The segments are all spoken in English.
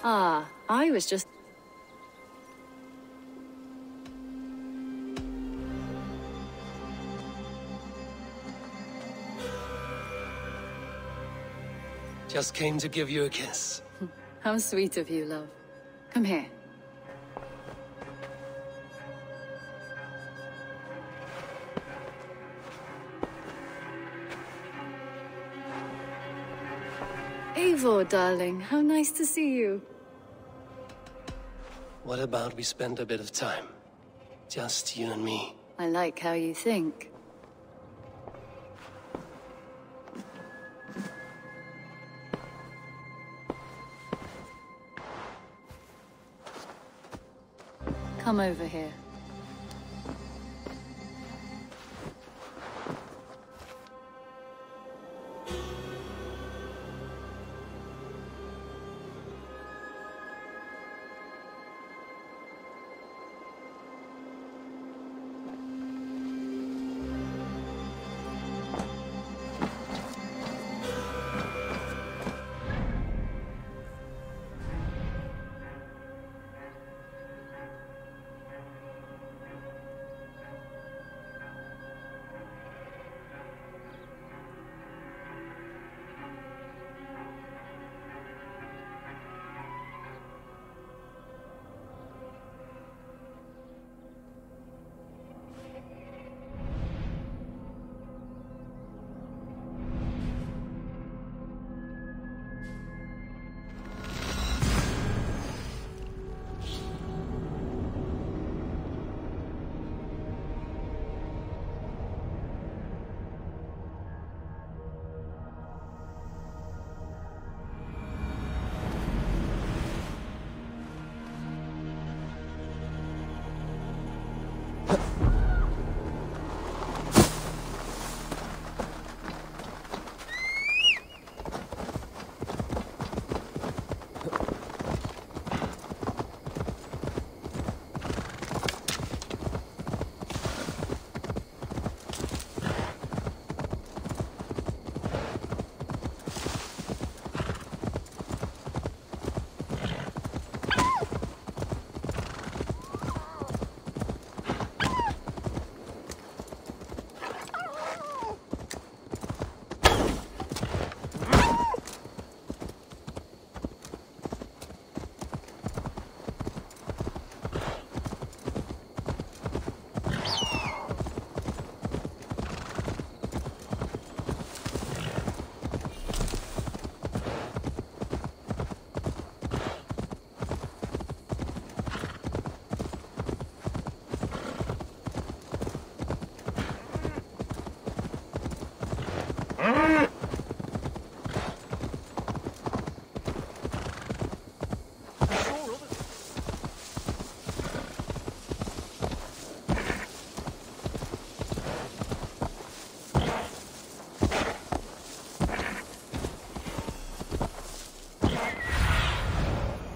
Ah, I was just... Just came to give you a kiss. How sweet of you, love. Come here. Eivor, darling, how nice to see you. What about we spend a bit of time? Just you and me. I like how you think. Come over here.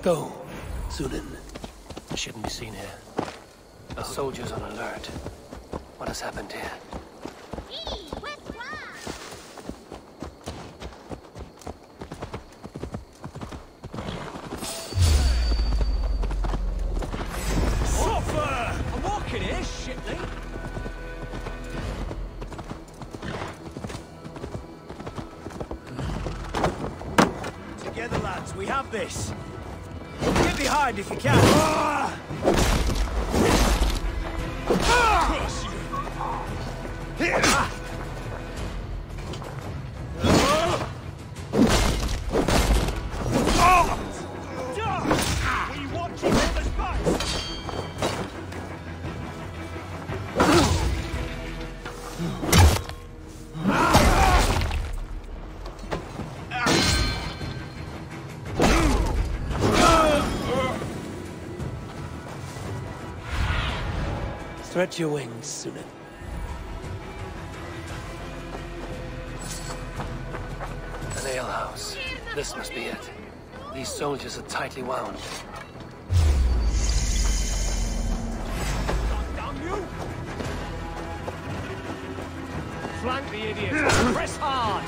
Go, Zulin. Shouldn't be seen here. The soldiers on alert. What has happened here? I'm walking here, Shipley. Together, lads, we have this. Get behind if you can. Curse you. Were you watching all this fight? Stretch your wings, Zulin. An alehouse. This must be it. These soldiers are tightly wound. Damn you! Flank the idiots. Press hard.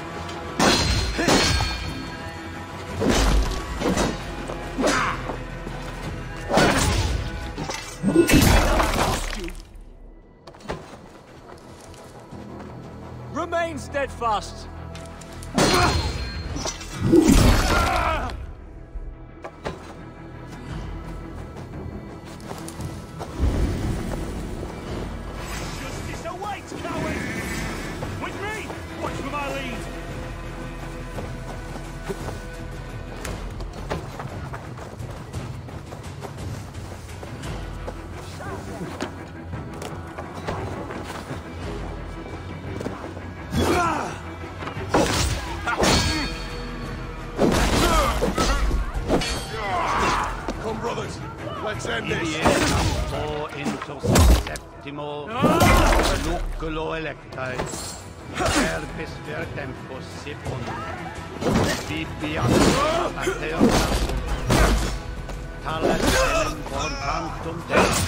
Remain steadfast. Justice awaits, coward! With me! Watch for my lead! Come, brothers. Let's end this. Septimo Luculo electai Verbis per tempus sipun Bibiam Atheos Talet enim Bontantum Deus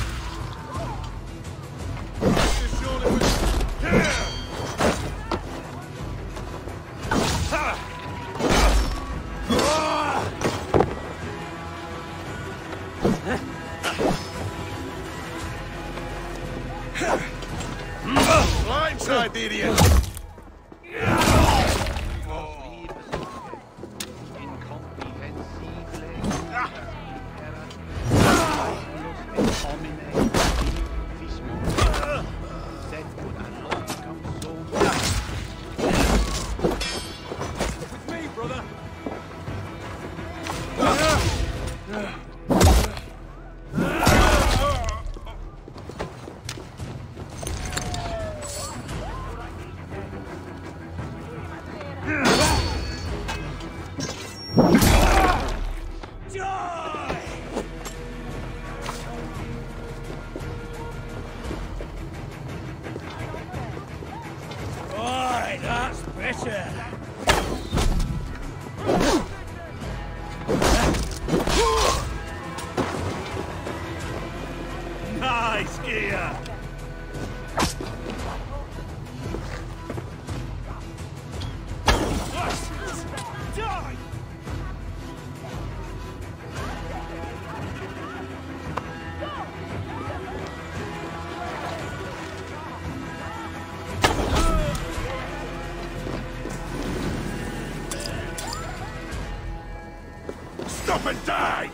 Blindside, idiot! With me, brother. Right, that's better. Nice gear. Die! Stop and die!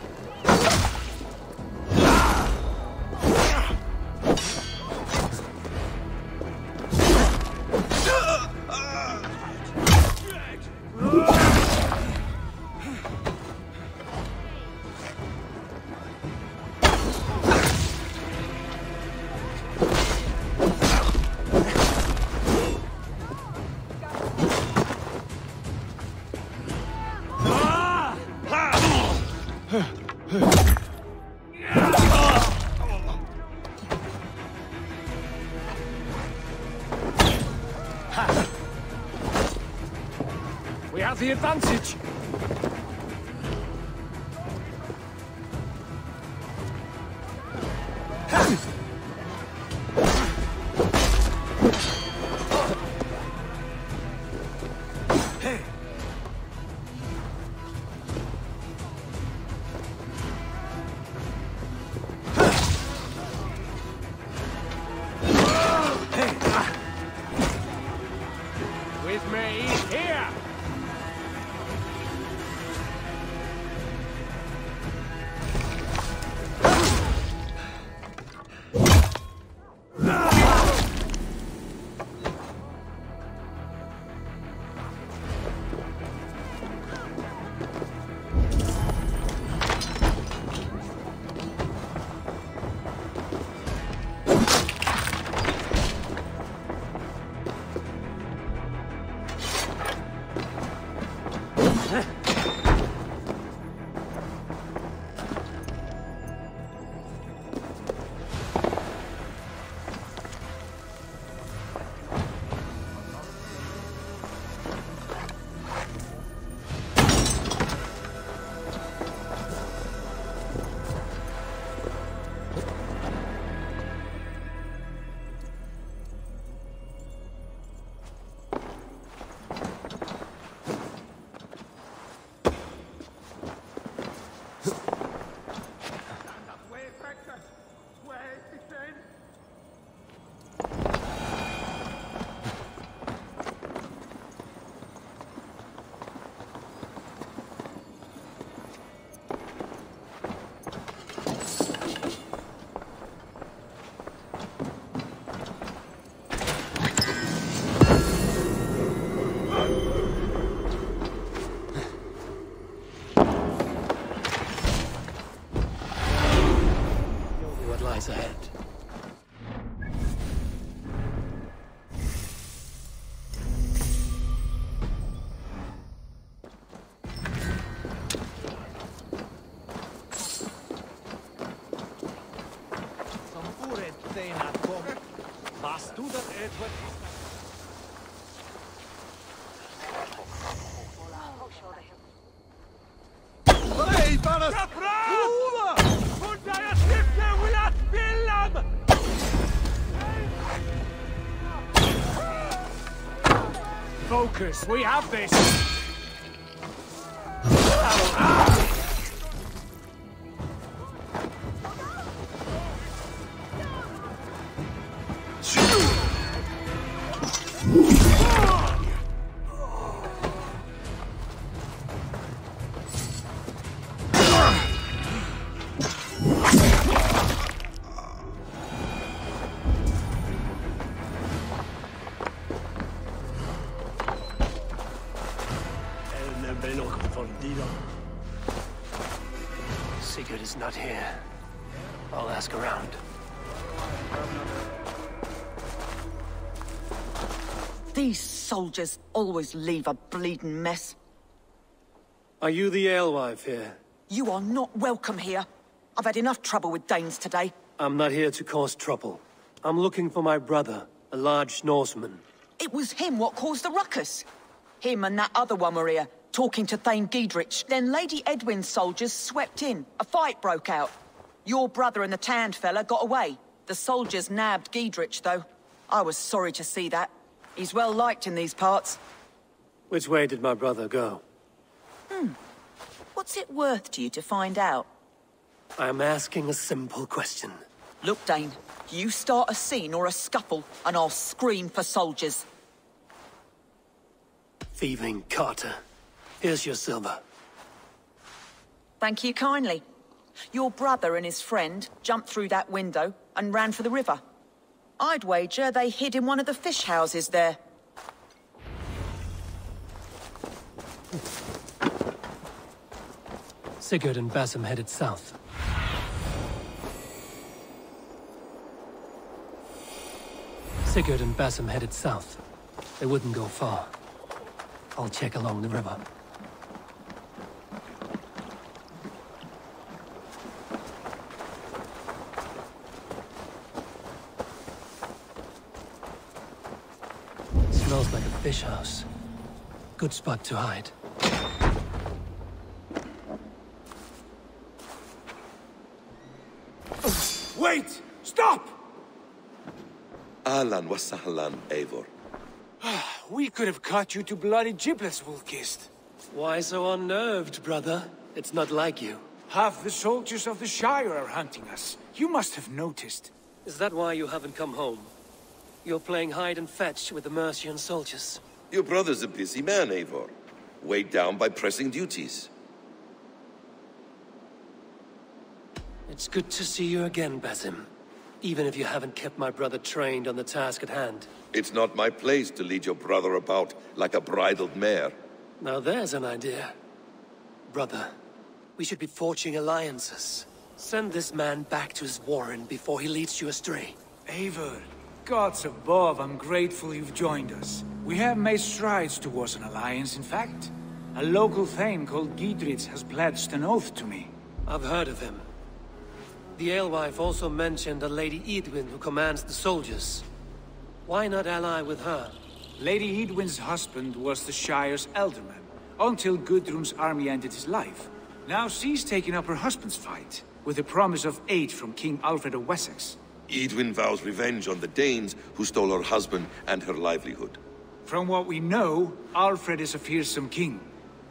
We have the advantage. With me, here! Focus, we have this! Sigurd is not here. I'll ask around. These soldiers always leave a bleeding mess. Are you the alewife here? You are not welcome here. I've had enough trouble with Danes today. I'm not here to cause trouble. I'm looking for my brother, a large Norseman. It was him what caused the ruckus. Him and that other one were here, talking to Thane Giedrich. Then Lady Edwin's soldiers swept in. A fight broke out. Your brother and the tanned fella got away. The soldiers nabbed Giedrich, though. I was sorry to see that. He's well liked in these parts. Which way did my brother go? What's it worth to you to find out? I'm asking a simple question. Look, Dane, you start a scene or a scuffle, and I'll scream for soldiers. Thieving Carter. Here's your silver. Thank you kindly. Your brother and his friend jumped through that window and ran for the river. I'd wager they hid in one of the fish houses there. Sigurd and Basim headed south. Sigurd and Basim headed south. They wouldn't go far. I'll check along the river. Smells like a fish house. Good spot to hide. Wait! Stop! Ahlan wa sahlan, Eivor. We could have cut you to bloody giblets, Wolf-Kissed. Why so unnerved, brother? It's not like you. Half the soldiers of the Shire are hunting us. You must have noticed. Is that why you haven't come home? You're playing hide and fetch with the Mercian soldiers. Your brother's a busy man, Eivor. Weighed down by pressing duties. It's good to see you again, Basim. Even if you haven't kept my brother trained on the task at hand. It's not my place to lead your brother about like a bridled mare. Now there's an idea. Brother, we should be forging alliances. Send this man back to his warren before he leads you astray. Eivor, gods above, I'm grateful you've joined us. We have made strides towards an alliance, in fact. A local thane called Giedrich has pledged an oath to me. I've heard of him. The alewife also mentioned a Lady Edwin who commands the soldiers. Why not ally with her? Lady Edwin's husband was the Shire's elderman, until Gudrun's army ended his life. Now she's taking up her husband's fight, with the promise of aid from King Alfred of Wessex. Edwin vows revenge on the Danes who stole her husband and her livelihood. From what we know, Alfred is a fearsome king.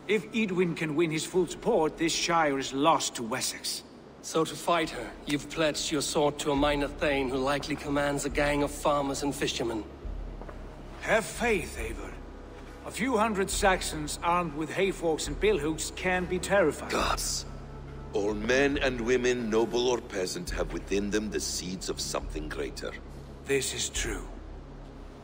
If Edwin can win his full support, this Shire is lost to Wessex. So to fight her, you've pledged your sword to a minor thane who likely commands a gang of farmers and fishermen. Have faith, Eivor. A few hundred Saxons armed with hayforks and billhooks can be terrifying. Gods. All men and women, noble or peasant, have within them the seeds of something greater. This is true.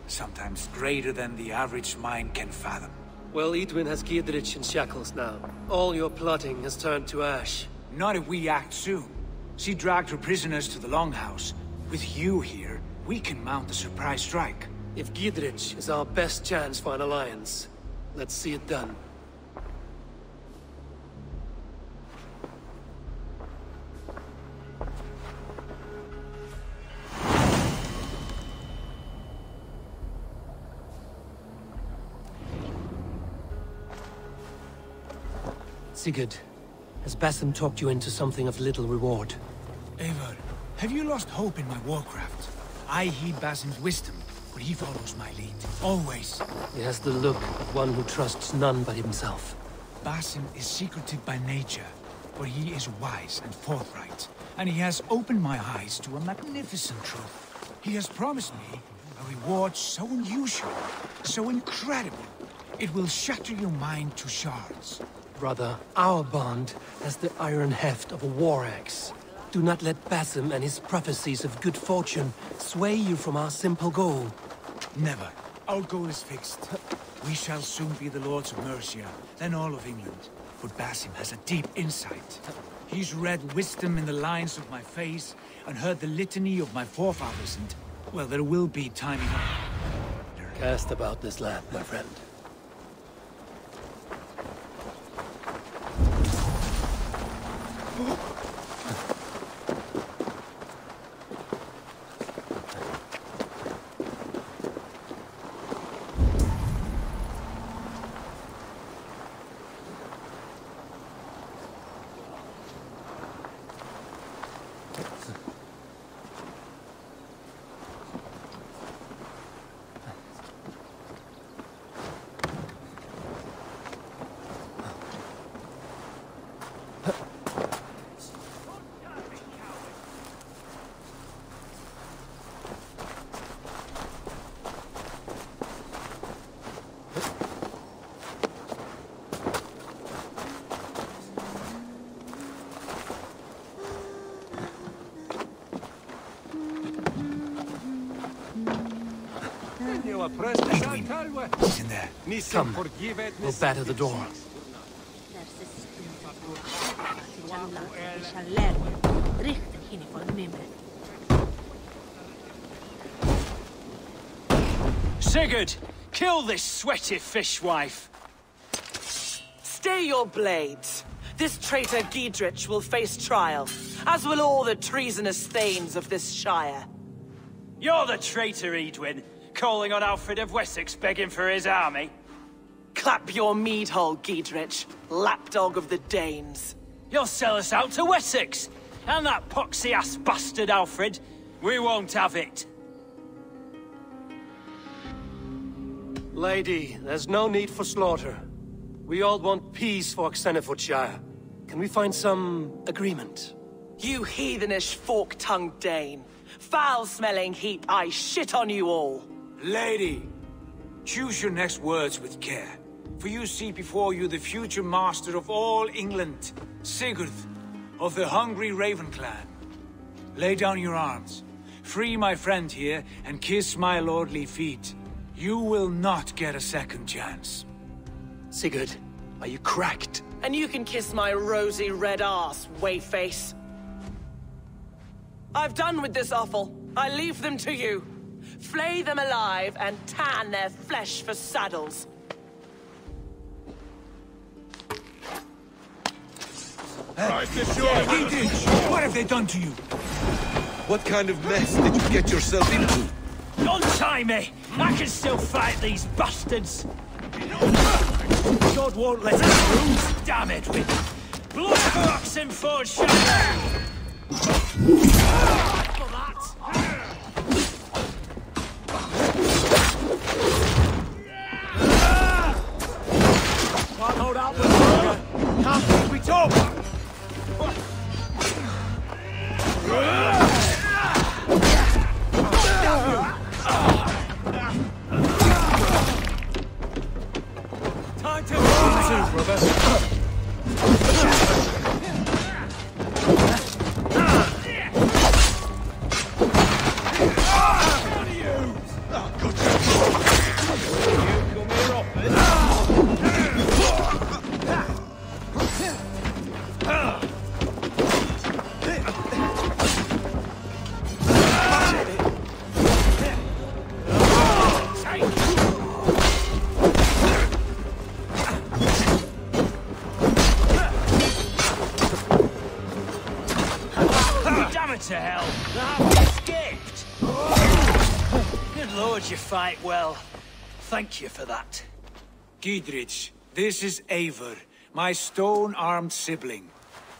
Sometimes greater than the average mind can fathom. Well, Edwin has Giedrich in shackles now. All your plotting has turned to ash. Not if we act soon. She dragged her prisoners to the Longhouse. With you here, we can mount a surprise strike. If Giedrich is our best chance for an alliance, let's see it done. Sigurd, has Basim talked you into something of little reward? Eivor, have you lost hope in my warcraft? I heed Basim's wisdom, but he follows my lead. Always. He has the look of one who trusts none but himself. Basim is secretive by nature, but he is wise and forthright. And he has opened my eyes to a magnificent truth. He has promised me a reward so unusual, so incredible, it will shatter your mind to shards. Brother, our bond has the iron heft of a war axe. Do not let Basim and his prophecies of good fortune sway you from our simple goal. Never. Our goal is fixed. We shall soon be the lords of Mercia, then all of England. But Basim has a deep insight. He's read wisdom in the lines of my face, and heard the litany of my forefathers, and, well, there will be time enough. Cast about this land, my friend. He's in there. Come, we'll batter the door. Sigurd, kill this sweaty fishwife. Stay your blades. This traitor Giedrich will face trial, as will all the treasonous thanes of this shire. You're the traitor, Edwin, calling on Alfred of Wessex begging for his army. Clap your mead hole, Giedrich, lapdog of the Danes. You'll sell us out to Wessex, and that poxy-ass bastard Alfred. We won't have it. Lady, there's no need for slaughter. We all want peace for Xenofordshire. Can we find some agreement? You heathenish fork-tongued Dane. Foul-smelling heap, I shit on you all. Lady, choose your next words with care, for you see before you the future master of all England, Sigurd, of the hungry Raven clan. Lay down your arms, free my friend here, and kiss my lordly feet. You will not get a second chance. Sigurd, are you cracked? And you can kiss my rosy red ass, wayface. I've done with this offal. I leave them to you. Flay them alive and tan their flesh for saddles. What have they done to you? What kind of mess did you get yourself into? Don't tie me! I can still fight these bastards! God won't let us lose, damn it, with blood for Oxenfordshire! For that! Can't hold out for longer. Can't think we talk! Time to move, brother. To hell! I've escaped! Good lord, you fight well. Thank you for that. Giedrich, this is Eivor, my stone-armed sibling.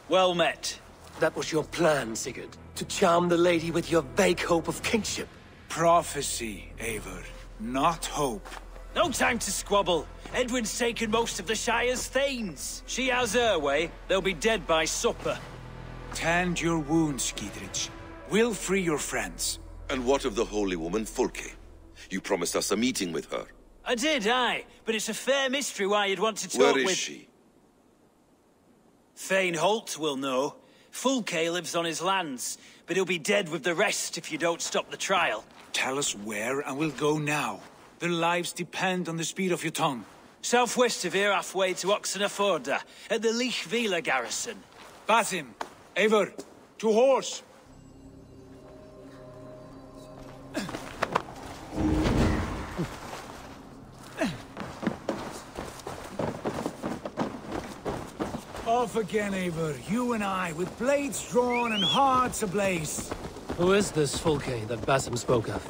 Well met. That was your plan, Sigurd. To charm the lady with your vague hope of kingship. Prophecy, Eivor, not hope. No time to squabble. Edwin's taken most of the Shire's thanes. She has her way. They'll be dead by supper. Tend your wounds, Gidrich. We'll free your friends. And what of the holy woman Fulke? You promised us a meeting with her. I did, aye. But it's a fair mystery why you'd want to talk with... Where is she? Thane Holt will know. Fulke lives on his lands, but he'll be dead with the rest if you don't stop the trial. Tell us where, and we'll go now. Their lives depend on the speed of your tongue. Southwest of here, halfway to Oxenaforda, at the Lichvila garrison. Basim, Eivor, to horse! Off again, Eivor. You and I, with blades drawn and hearts ablaze. Who is this Fulke that Basim spoke of?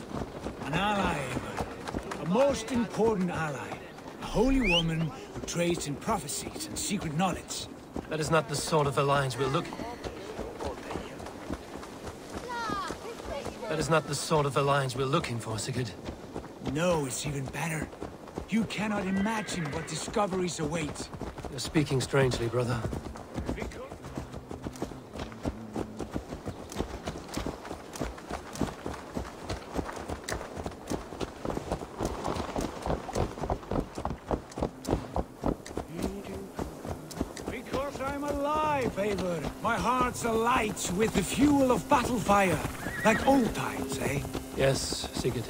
An ally, Eivor. A most important ally. A holy woman who trades in prophecies and secret knowledge. That is not the sort of alliance we're looking... That is not the sort of alliance we're looking for, Sigurd. No, it's even better. You cannot imagine what discoveries await. You're speaking strangely, brother. Because I'm alive, Eivor. My heart's alight with the fuel of battle fire. Like old times, eh? Yes, Sigurd.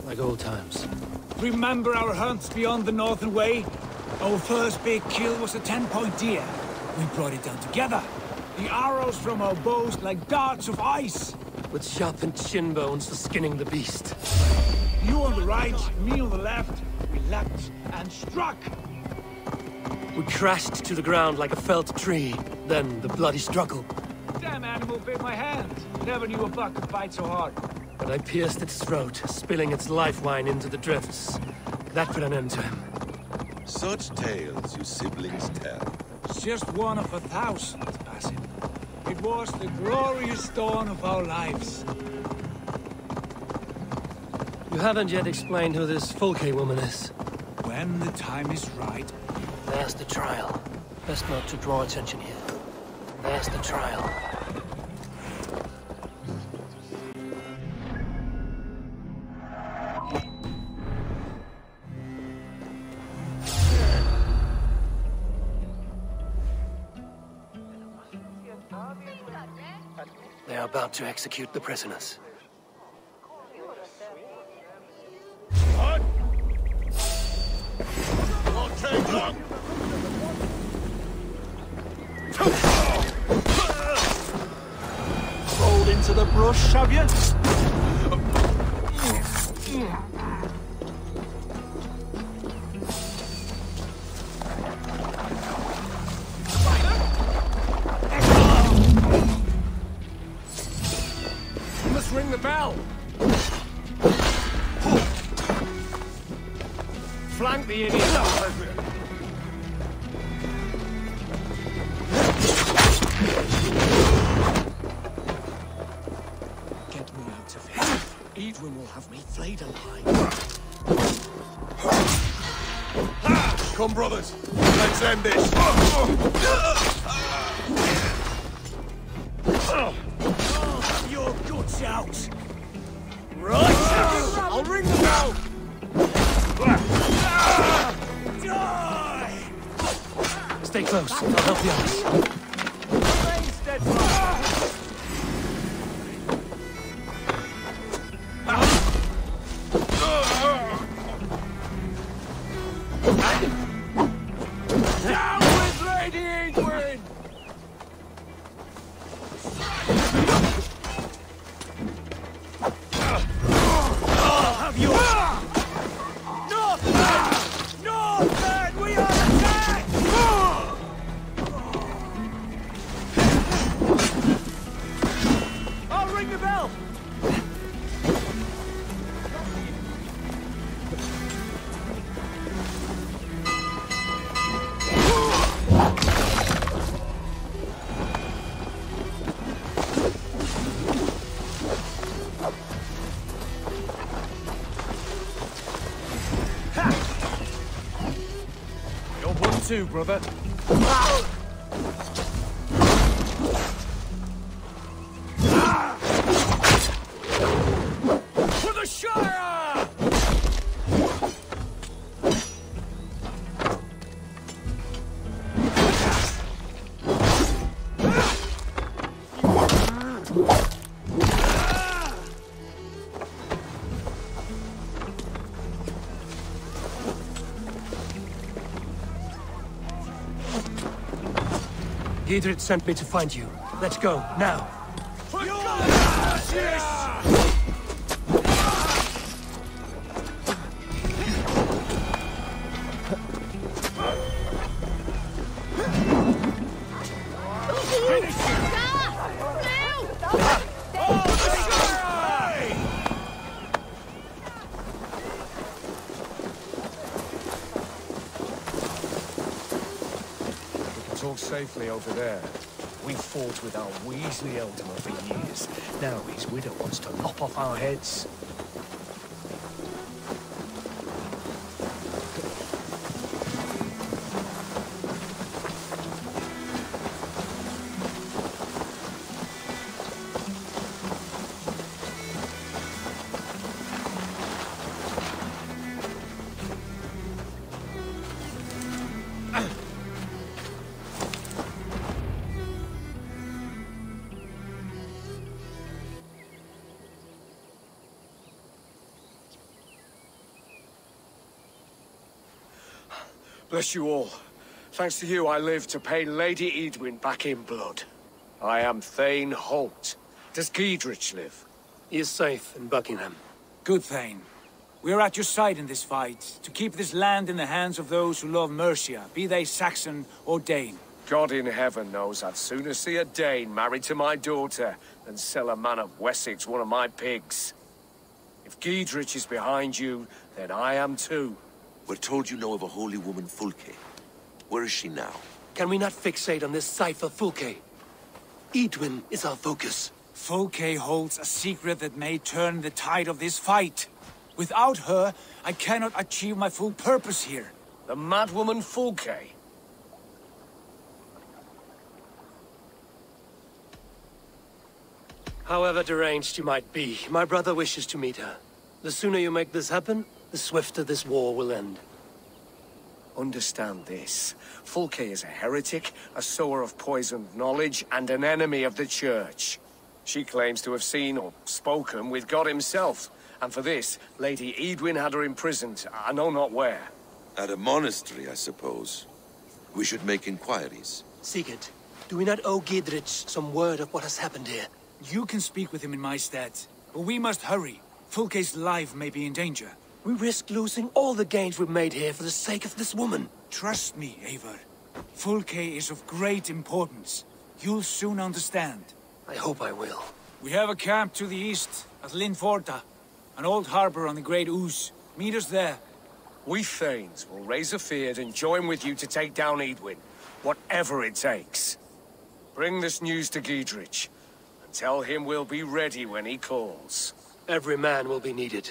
Like old times. Remember our hunts beyond the Northern Way? Our first big kill was a 10-point deer. We brought it down together. The arrows from our bows like darts of ice. With sharpened shin bones for skinning the beast. You on the right, me on the left. We leapt and struck. We crashed to the ground like a felled tree. Then the bloody struggle. Damn animal bit my hand. Never knew a buck could bite so hard. But I pierced its throat, spilling its life wine into the drifts. That put an end to him. Such tales you siblings tell. It's just one of 1,000, Basim. It was the glorious dawn of our lives. You haven't yet explained who this Fulke woman is. When the time is right... There's the trial. Best not to draw attention here. There's the trial. They are about to execute the prisoners. What? Won't take long. Rolled into the brush, have you? You must ring the bell! Flank the idiot! Get me out of here. Edwin will have me flayed alive. Come, brothers. Let's end this. Your guts out! Right! I'll ring the bell! Die! Stay close, I'll help the others. Remain steadfast! Down with Lady Edwin! I'll have you! North! North! We are attacked! I'll ring the bell! too, brother. For the Shire! Giedrich sent me to find you. Let's go, now. For God's Talk safely over there. We fought with our Weasley Elder for years. Now his widow wants to lop off our heads. Bless you all. Thanks to you, I live to pay Lady Edwin back in blood. I am Thane Holt. Does Giedrich live? He is safe in Buckingham. Good, Thane. We are at your side in this fight, to keep this land in the hands of those who love Mercia, be they Saxon or Dane. God in heaven knows I'd sooner see a Dane married to my daughter than sell a man of Wessex one of my pigs. If Giedrich is behind you, then I am too. We're told you know of a holy woman, Fulke. Where is she now? Can we not fixate on this cipher, Fulke? Edwin is our focus. Fulke holds a secret that may turn the tide of this fight. Without her, I cannot achieve my full purpose here. The madwoman Fulke? However deranged you might be, my brother wishes to meet her. The sooner you make this happen, the swifter this war will end. Understand this. Fulke is a heretic, a sower of poisoned knowledge, and an enemy of the Church. She claims to have seen or spoken with God himself, and for this, Lady Edwin had her imprisoned, I know not where. At a monastery, I suppose. We should make inquiries. Sigurd, do we not owe Giedrich some word of what has happened here? You can speak with him in my stead, but we must hurry. Fulke's life may be in danger. We risk losing all the gains we've made here for the sake of this woman. Trust me, Eivor. Fulke is of great importance. You'll soon understand. I hope I will. We have a camp to the east, at Linforda. An old harbor on the Great Ouse. Meet us there. We Thanes will raise a feard and join with you to take down Edwin, whatever it takes. Bring this news to Giedrich, and tell him we'll be ready when he calls. Every man will be needed.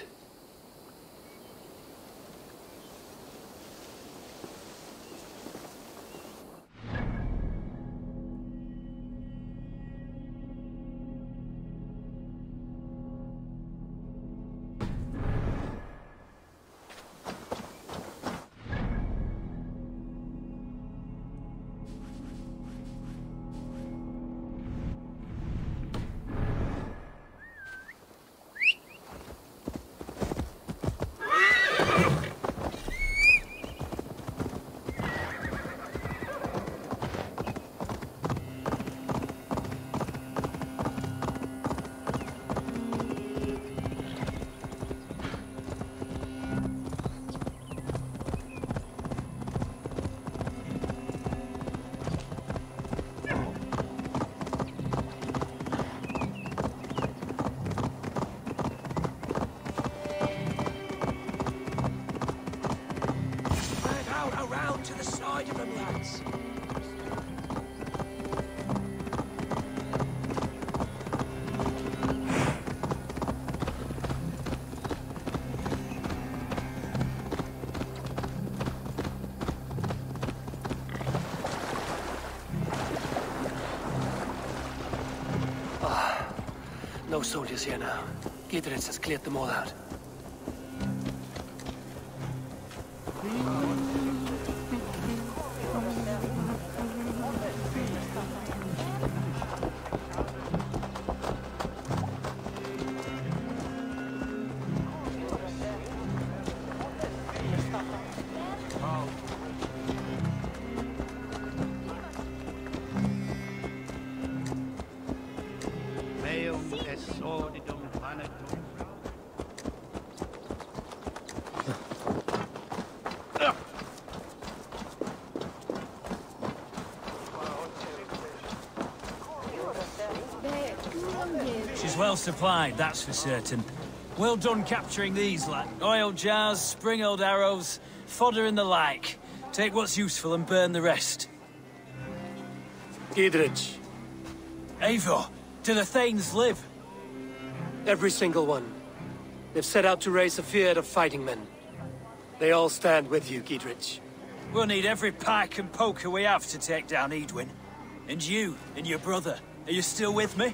No soldiers here now. Gidritz has cleared them all out. She's well supplied, that's for certain. Well done capturing these, lad. Oil jars, spring-old arrows, fodder and the like. Take what's useful and burn the rest. Gidritz. Eivor, do the Thanes live? Every single one. They've set out to raise a fear of fighting men. They all stand with you, Gidritz. We'll need every pike and poker we have to take down Edwin. And you, and your brother, are you still with me?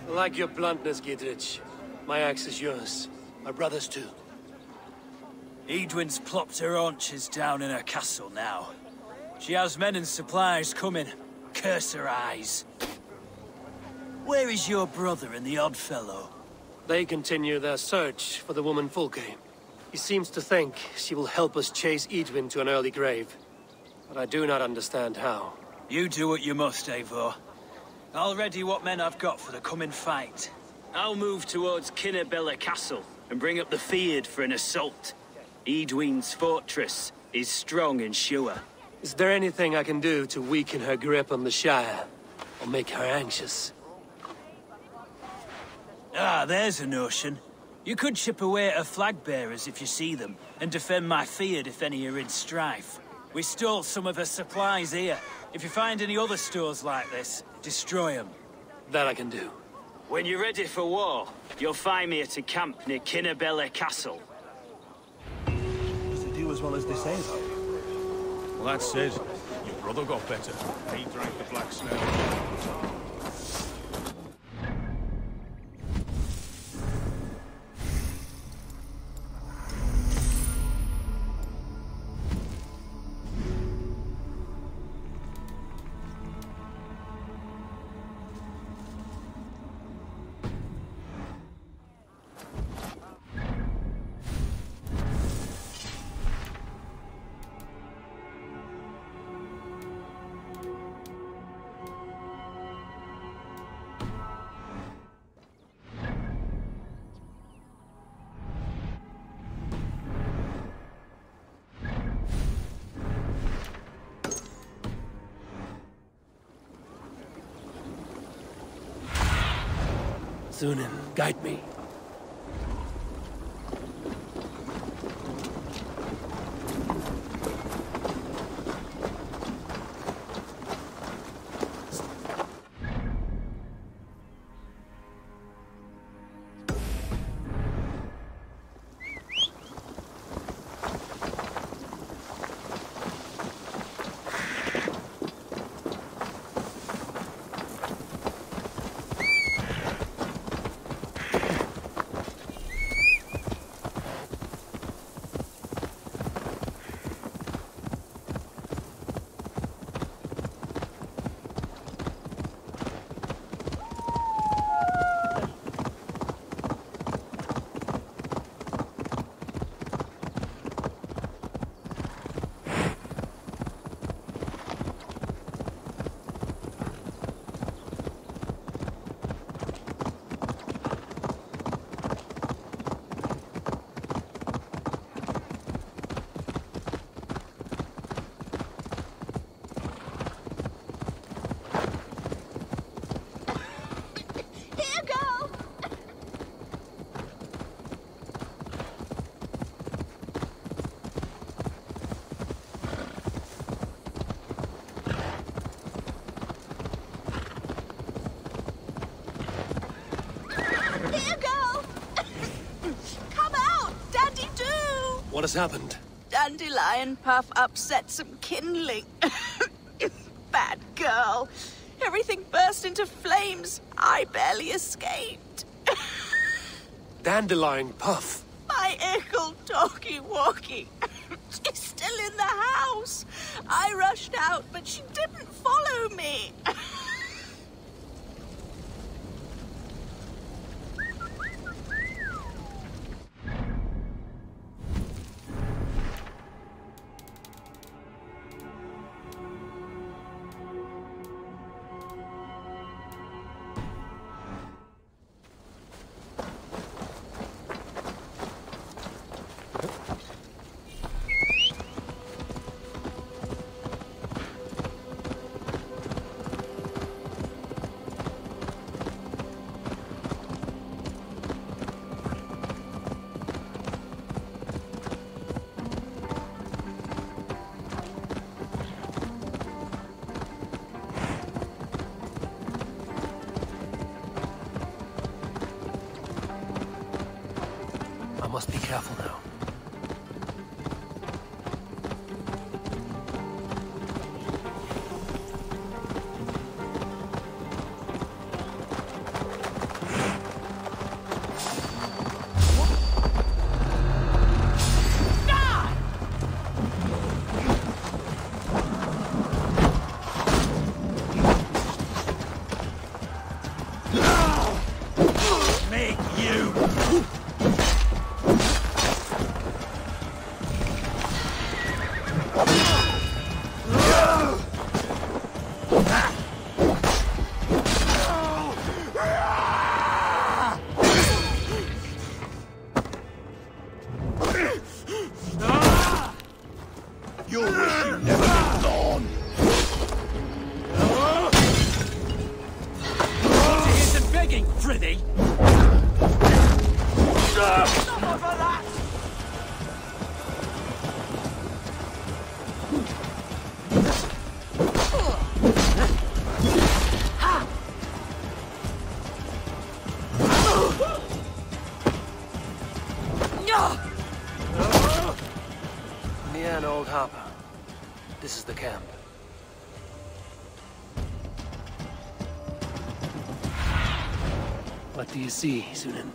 I like your bluntness, Gidritz. My axe is yours. My brother's too. Edwin's plopped her haunches down in her castle now. She has men and supplies coming. Curse her eyes. Where is your brother and the odd fellow? They continue their search for the woman Fulke. He seems to think she will help us chase Edwin to an early grave. But I do not understand how. You do what you must, Eivor. I'll ready what men I've got for the coming fight. I'll move towards Kinnabella Castle and bring up the Fyrd for an assault. Edwin's fortress is strong and sure. Is there anything I can do to weaken her grip on the Shire? Or make her anxious? Ah, there's a notion. You could chip away at her flag bearers if you see them, and defend my Fyrd if any are in strife. We stole some of her supplies here. If you find any other stores like this, destroy them. That I can do. When you're ready for war, you'll find me at a camp near Kinnabella Castle. Does it do as well as they say, though? Well, that's it. Your brother got better. He drank the black snail. Sunan, guide me. What has happened? Dandelion puff upset some kindling. Bad girl. Everything burst into flames. I barely escaped. Dandelion Puff. My ickle doggy walkie. She's still in the house. I rushed out, but she didn't follow me. I must be careful now. Old Harper. This is the camp. What do you see, Sunan?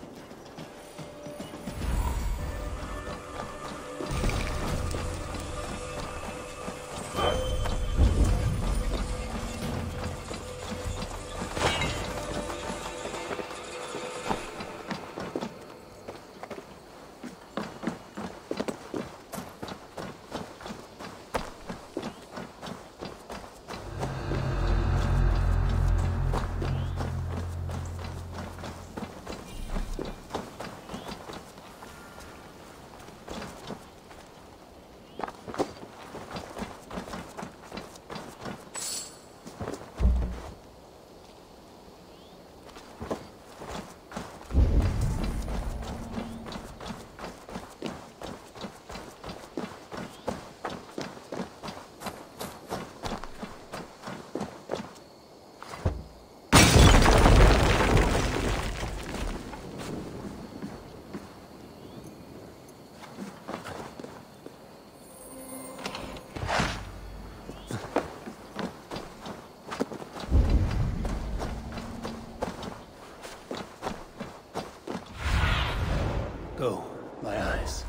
Go, my eyes.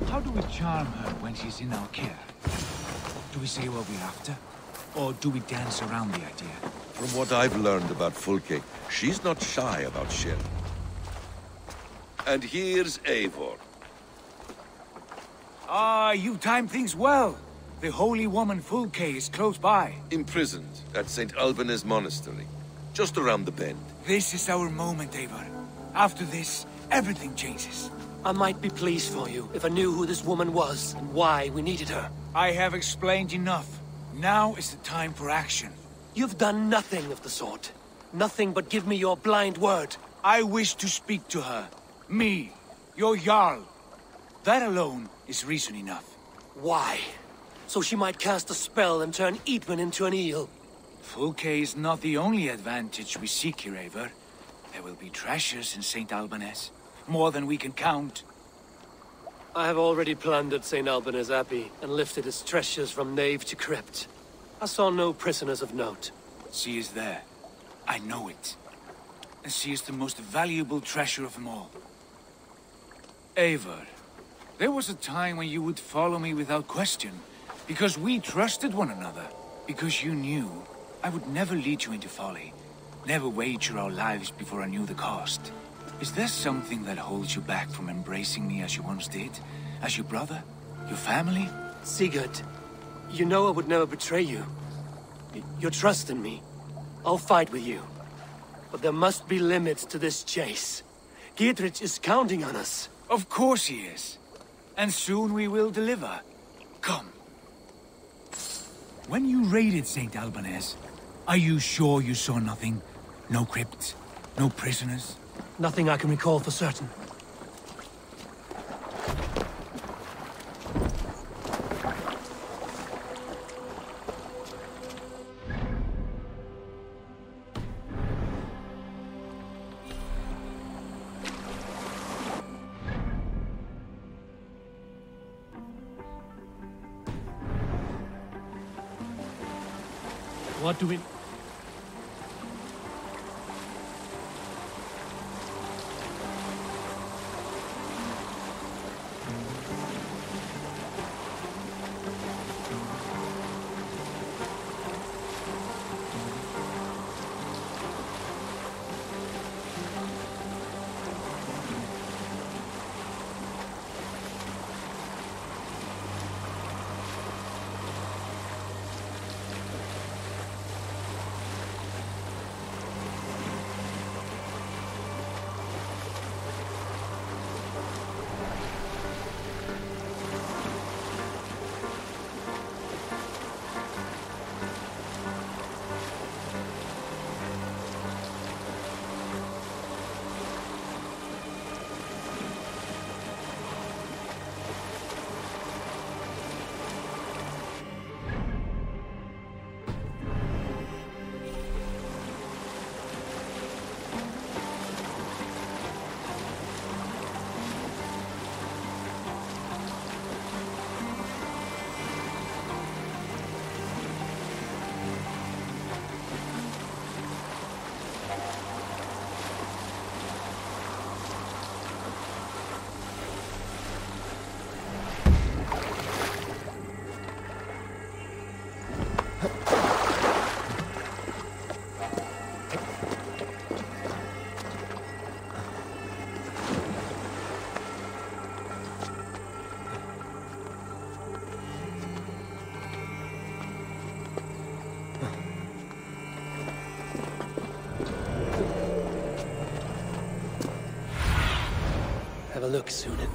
How do we charm her when she's in our care? Do we say what we're after? Or do we dance around the idea? From what I've learned about Fulke, she's not shy about sharing. And here's Eivor. Ah, you timed things well. The holy woman Fulke is close by. Imprisoned at St. Alban's Monastery, just around the bend. This is our moment, Eivor. After this, everything changes. I might be pleased for you if I knew who this woman was and why we needed her. I have explained enough. Now is the time for action. You've done nothing of the sort. Nothing but give me your blind word. I wish to speak to her. Me, your Jarl. That alone is reason enough. Why? So she might cast a spell and turn Eadwyn into an eel. Fulke is not the only advantage we seek here, Eivor. There will be treasures in St. Albanese. More than we can count. I have already plundered St. Albanese Abbey and lifted its treasures from nave to crypt. I saw no prisoners of note. She is there. I know it. And she is the most valuable treasure of them all. Eivor, there was a time when you would follow me without question. Because we trusted one another. Because you knew I would never lead you into folly. Never wager our lives before I knew the cost. Is there something that holds you back from embracing me as you once did? As your brother? Your family? Sigurd, you know I would never betray you. Your trust in me. I'll fight with you. But there must be limits to this chase. Giedrich is counting on us. Of course he is. And soon we will deliver. Come. When you raided St. Albanese, are you sure you saw nothing? No crypts? No prisoners? Nothing I can recall for certain. What do we... Have a look, Sunan.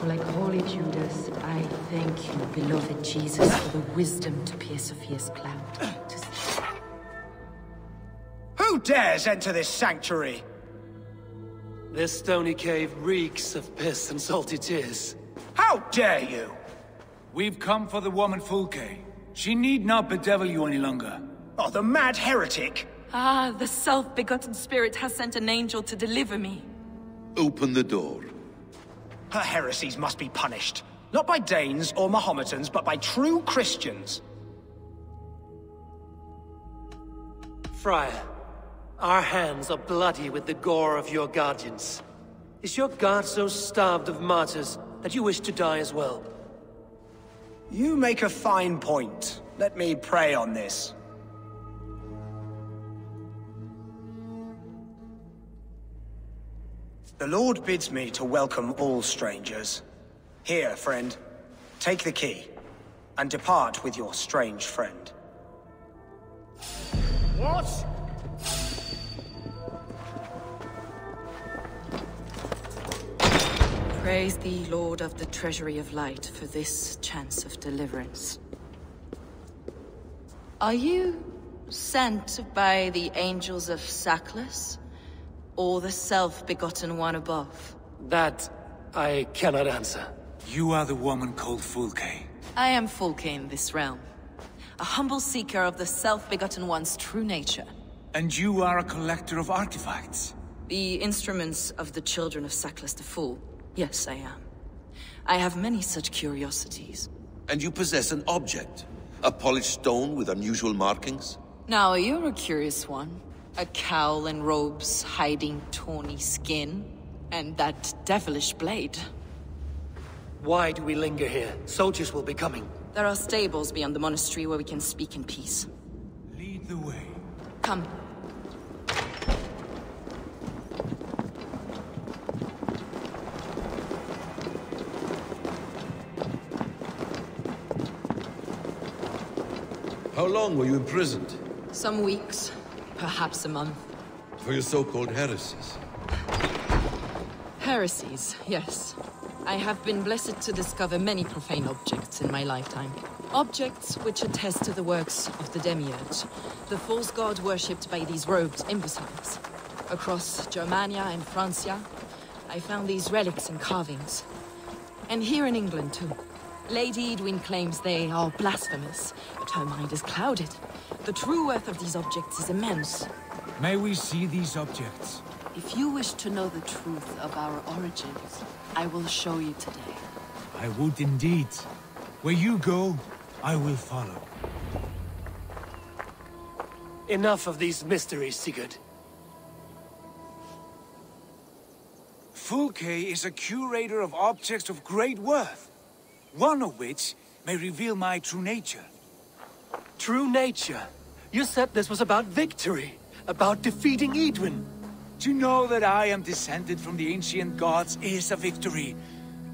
Like holy Judas, I thank you, beloved Jesus, for the wisdom to pierce Sophia's cloud. Who dares enter this sanctuary? This stony cave reeks of piss and salty tears. How dare you? We've come for the woman Fulke. She need not bedevil you any longer. Oh, the mad heretic! Ah, the self-begotten spirit has sent an angel to deliver me. Open the door. Her heresies must be punished. Not by Danes or Mahometans, but by true Christians. Friar, our hands are bloody with the gore of your guardians. Is your god so starved of martyrs that you wish to die as well? You make a fine point. Let me pray on this. The Lord bids me to welcome all strangers. Here, friend, take the key, and depart with your strange friend. What? Praise thee, Lord of the Treasury of Light, for this chance of deliverance. Are you sent by the angels of Sackless? Or the self-begotten one above? That I cannot answer. You are the woman called Fulke. I am Fulke in this realm. A humble seeker of the self-begotten one's true nature. And you are a collector of artifacts? The instruments of the children of Sackless the Fool. Yes, I am. I have many such curiosities. And you possess an object? A polished stone with unusual markings? Now, you're a curious one. A cowl and robes hiding tawny skin. And that devilish blade. Why do we linger here? Soldiers will be coming. There are stables beyond the monastery where we can speak in peace. Lead the way. Come. How long were you imprisoned? Some weeks. Perhaps a month. For your so-called heresies? Heresies, yes. I have been blessed to discover many profane objects in my lifetime. Objects which attest to the works of the Demiurge, the false god worshipped by these robed imbeciles. Across Germania and Francia, I found these relics and carvings. And here in England, too. Lady Edwin claims they are blasphemous, but her mind is clouded. The true worth of these objects is immense. May we see these objects? If you wish to know the truth of our origins, I will show you today. I would indeed. Where you go, I will follow. Enough of these mysteries, Sigurd. Fulke is a curator of objects of great worth, one of which may reveal my true nature. True nature? You said this was about victory, about defeating Edwin. To know that I am descended from the ancient gods is a victory.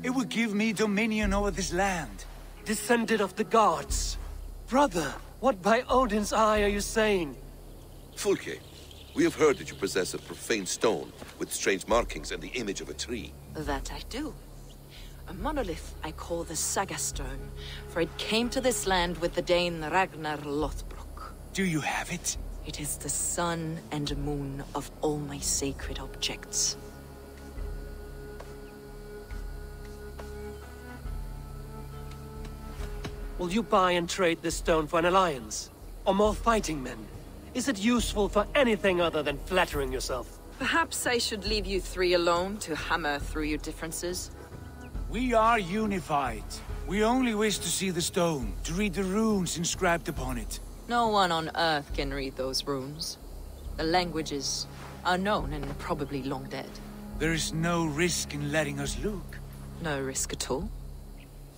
It will give me dominion over this land. Descended of the gods? Brother, what by Odin's eye are you saying? Fulke, we have heard that you possess a profane stone with strange markings and the image of a tree. That I do. A monolith I call the Saga Stone, for it came to this land with the Dane Ragnar Lothbrok. Do you have it? It is the sun and moon of all my sacred objects. Will you buy and trade this stone for an alliance? Or more fighting men? Is it useful for anything other than flattering yourself? Perhaps I should leave you three alone to hammer through your differences. We are unified. We only wish to see the stone, to read the runes inscribed upon it. No one on Earth can read those runes. The languages are known and probably long dead. There is no risk in letting us look. No risk at all.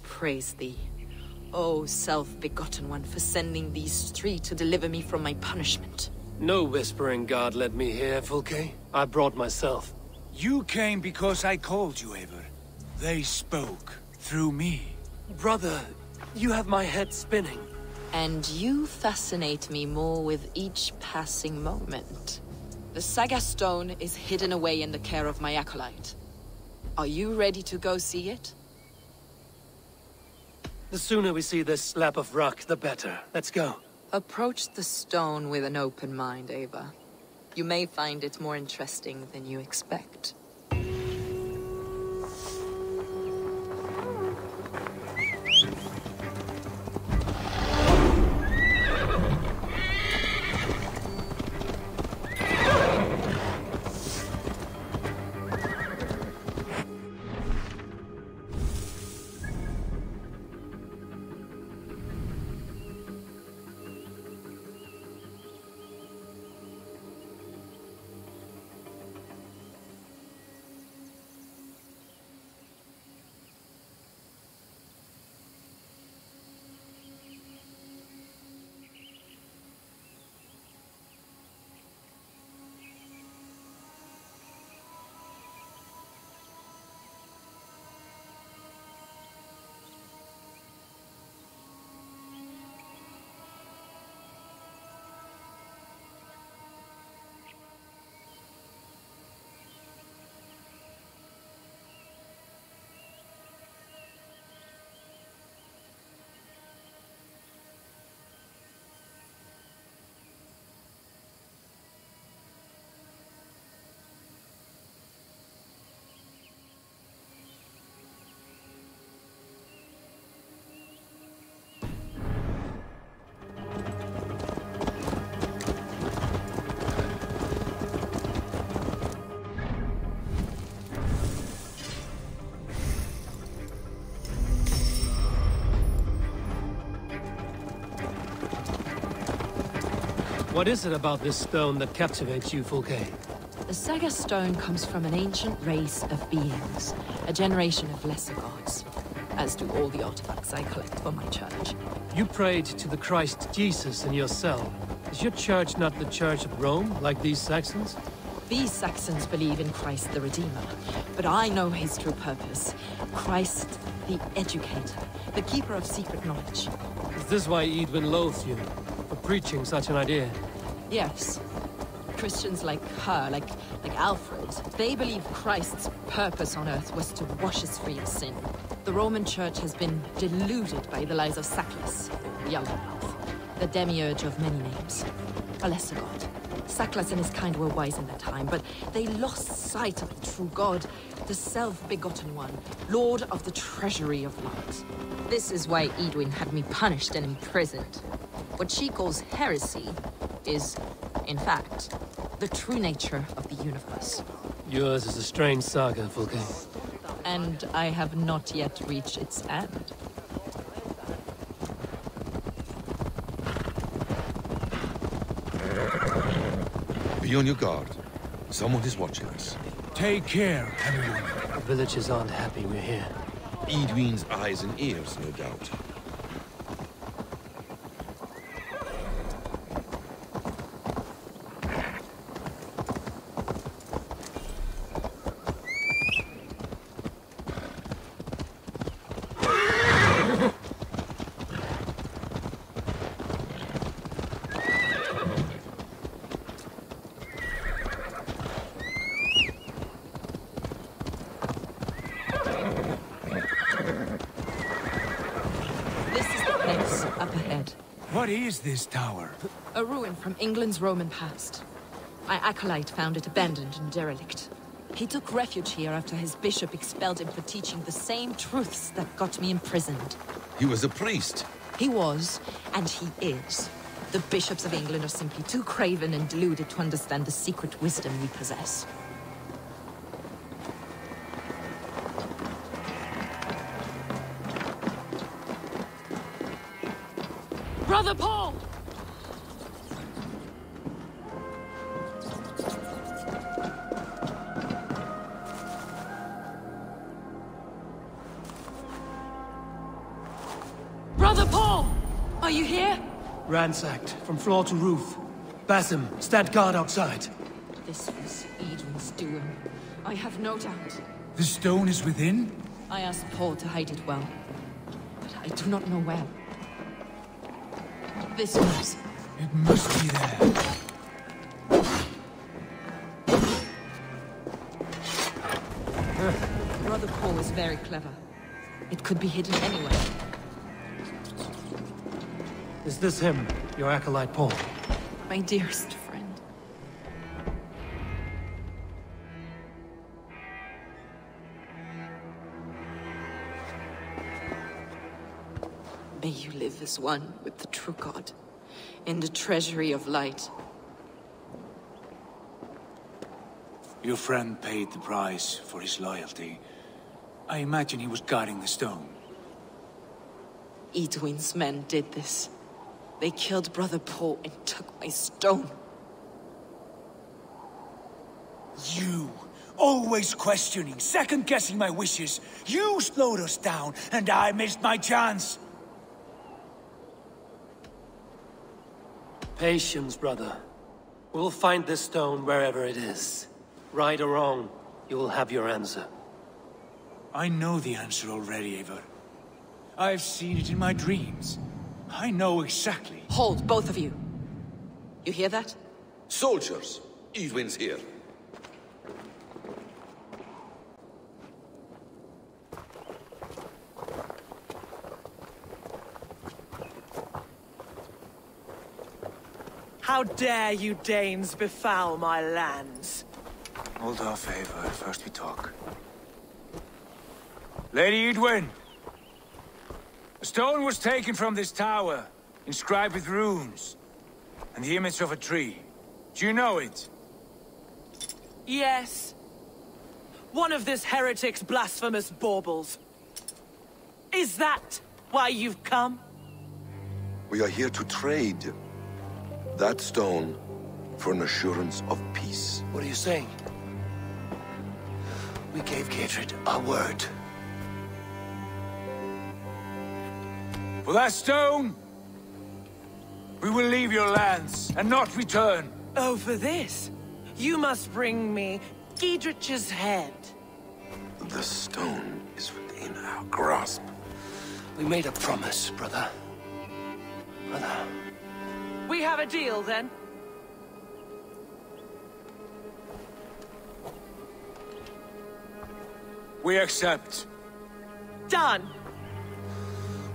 Praise thee, O self-begotten one, for sending these three to deliver me from my punishment. No whispering god led me here, Fulke. I brought myself. You came because I called you, Eivor. They spoke through me. Brother, you have my head spinning. And you fascinate me more with each passing moment. The Saga Stone is hidden away in the care of my acolyte. Are you ready to go see it? The sooner we see this slab of rock, the better. Let's go. Approach the stone with an open mind, Ava. You may find it more interesting than you expect. What is it about this stone that captivates you, Fulke? The Saga Stone comes from an ancient race of beings, a generation of lesser gods, as do all the artifacts I collect for my church. You prayed to the Christ Jesus in your cell. Is your church not the Church of Rome, like these Saxons? These Saxons believe in Christ the Redeemer, but I know his true purpose. Christ the Educator, the keeper of secret knowledge. Is this why Edwin loathes you, for preaching such an idea? Yes. Christians like her, like Alfred, they believe Christ's purpose on Earth was to wash us free of sin. The Roman Church has been deluded by the lies of Saklas, the Yellow-Mouth, the demiurge of many names, a lesser god. Saklas and his kind were wise in their time, but they lost sight of the true God, the self-begotten one, Lord of the treasury of light. This is why Edwin had me punished and imprisoned. What she calls heresy is, in fact, the true nature of the universe. Yours is a strange saga, Fulke. And I have not yet reached its end. Be on your guard. Someone is watching us. Take care, everyone. The villagers aren't happy we're here. Edwin's eyes and ears, no doubt. What is this tower? A ruin from England's Roman past. My acolyte found it abandoned and derelict. He took refuge here after his bishop expelled him for teaching the same truths that got me imprisoned. He was a priest. He was, and he is. The bishops of England are simply too craven and deluded to understand the secret wisdom we possess. Brother Paul! Brother Paul! Are you here? Ransacked, from floor to roof. Basim, stand guard outside. This was Edwin's doing. I have no doubt. The stone is within? I asked Paul to hide it well, but I do not know where. This moves. It must be there. Brother Paul is very clever. It could be hidden anywhere. Is this him, your acolyte Paul? My dearest friend. May you live as one with the true God, in the treasury of light. Your friend paid the price for his loyalty. I imagine he was guarding the stone. Edwin's men did this. They killed Brother Paul and took my stone. You! Always questioning, second-guessing my wishes. You slowed us down, and I missed my chance. Patience, brother. We'll find this stone wherever it is. Right or wrong, you will have your answer. I know the answer already, Eivor. I've seen it in my dreams. I know exactly. Hold, both of you. You hear that? Soldiers, Edwin's here. How dare you Danes befoul my lands? Hold off, Eivor. First we talk. Lady Edwin! A stone was taken from this tower, inscribed with runes, and the image of a tree. Do you know it? Yes. One of this heretic's blasphemous baubles. Is that why you've come? We are here to trade that stone for an assurance of peace. What are you saying? We gave Gatred our word. For that stone, we will leave your lands and not return. Oh, for this? You must bring me Giedrich's head. The stone is within our grasp. We made a promise, brother. Brother. We have a deal, then? We accept. Done.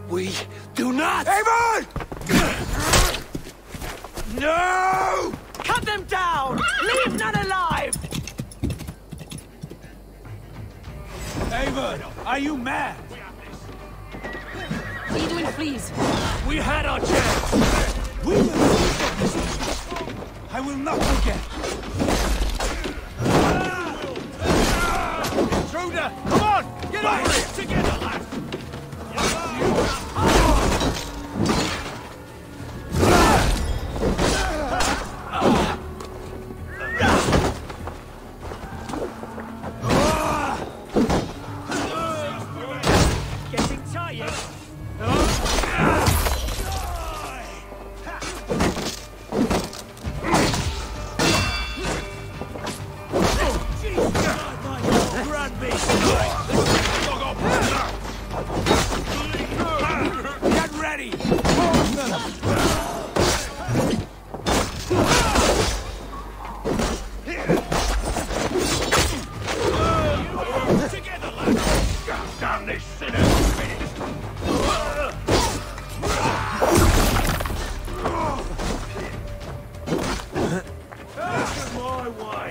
We do not! Eivor! No! Cut them down! Leave none alive! Eivor, are you mad? Edwin, please. We had our chance. We will. I will not forget. Intruder, come on! Get over here! Together, lads! Getting tired? Get ready! Together, lads! Damn this sinner! My way!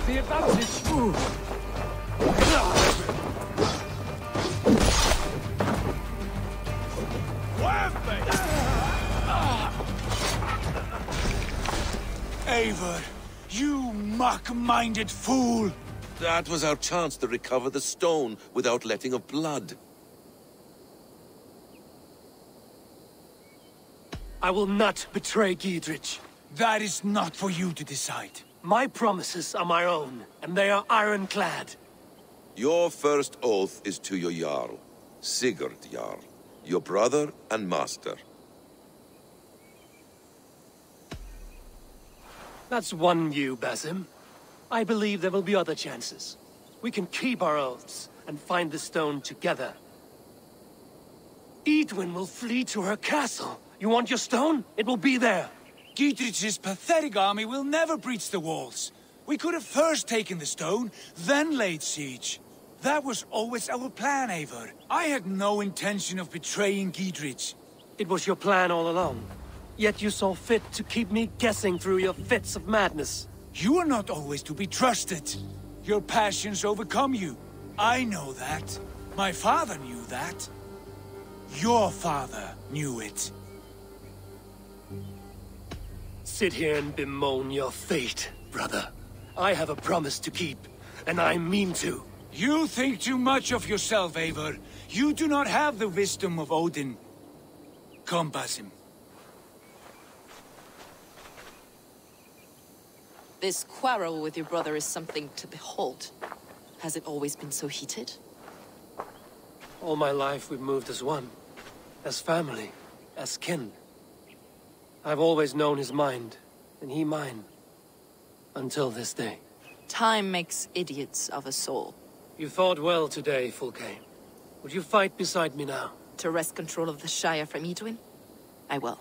The advantage! Eivor, you mock-minded fool! That was our chance to recover the stone without letting of blood. I will not betray Giedrich. That is not for you to decide. My promises are my own, and they are ironclad. Your first oath is to your Jarl, Sigurd Jarl, your brother and master. That's one view, Basim. I believe there will be other chances. We can keep our oaths and find the stone together. Edwin will flee to her castle. You want your stone? It will be there. Giedrich's pathetic army will never breach the walls. We could have first taken the stone, then laid siege. That was always our plan, Eivor. I had no intention of betraying Giedrich. It was your plan all along. Yet you saw fit to keep me guessing through your fits of madness. You are not always to be trusted. Your passions overcome you. I know that. My father knew that. Your father knew it. Sit here and bemoan your fate, brother. I have a promise to keep, and I mean to. You think too much of yourself, Eivor. You do not have the wisdom of Odin. Come, Basim. This quarrel with your brother is something to behold. Has it always been so heated? All my life we've moved as one. As family. As kin. I've always known his mind, and he mine. Until this day. Time makes idiots of us all. You fought well today, Fulke. Would you fight beside me now? To wrest control of the Shire from Edwin? I will.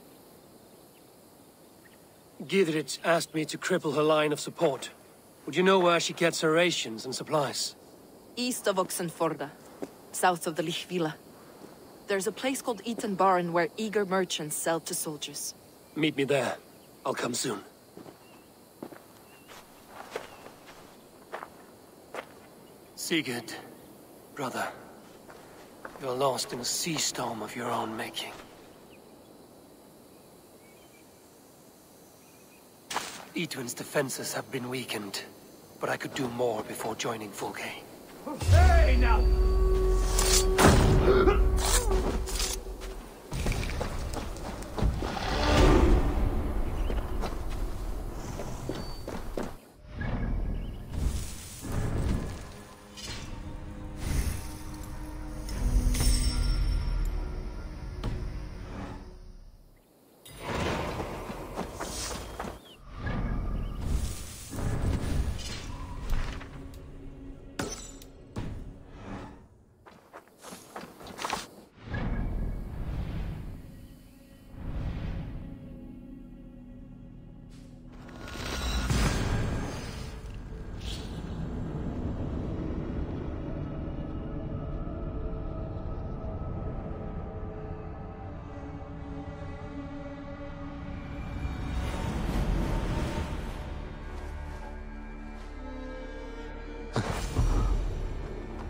Giedrich asked me to cripple her line of support. Would you know where she gets her rations and supplies? East of Oxenforda, south of the Lichvila. There's a place called Eaton Barn where eager merchants sell to soldiers. Meet me there. I'll come soon. Sigurd, brother. You're lost in a sea storm of your own making. Edwin's defenses have been weakened, but I could do more before joining Fulke. Hey, now!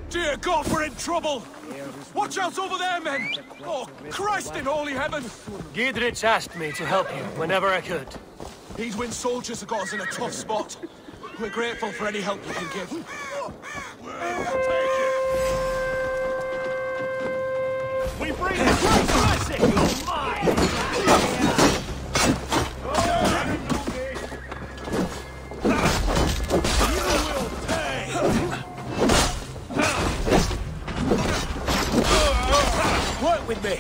Dear God, we're in trouble! Watch out over there, men! Oh, Christ in holy heaven! Giedrich asked me to help you whenever I could. Edwin's soldiers have got us in a tough spot. We're grateful for any help you can give. We bring the great blessing! You're mine! Work with me!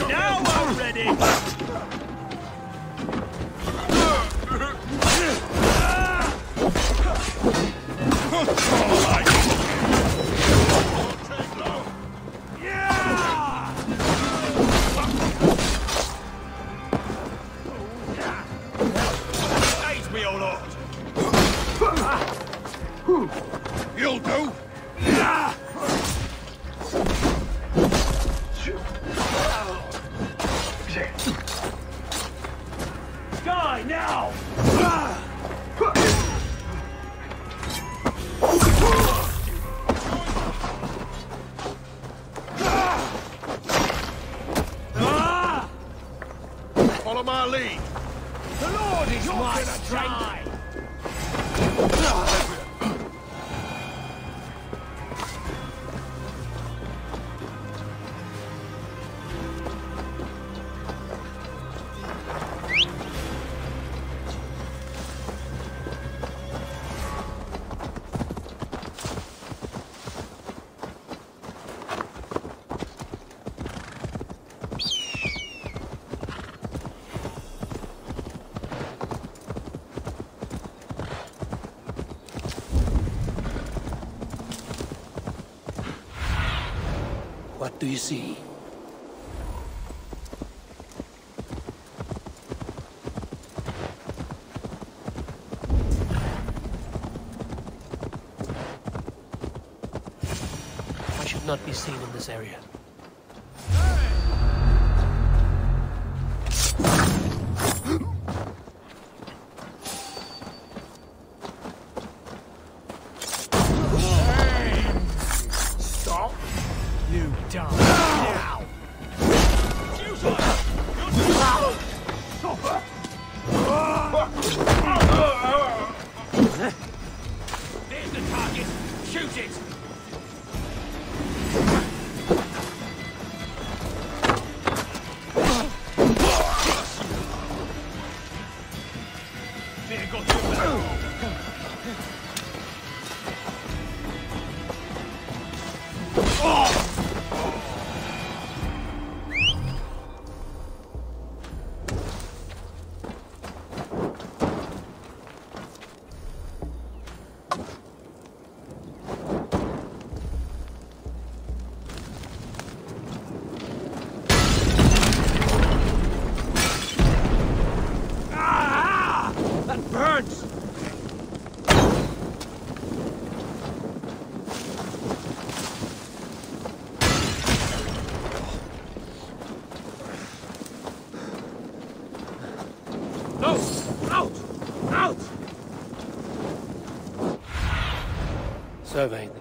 Now I'm ready! Aid me, O Lord! You'll do! Die now! Follow my lead! The Lord is my strength! What do you see? I should not be seen in this area. Stop! You die now! There's the target! Shoot it! There got your back. That burns! No! Out! Out! Surveying.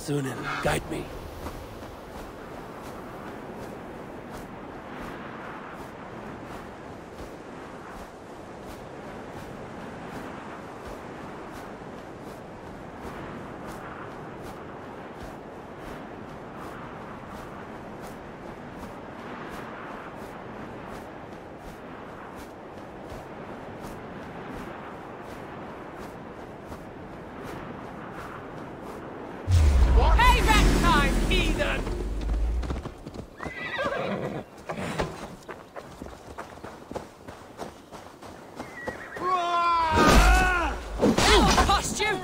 Sunan, guide me. Payback time, heathen! That'll cost you!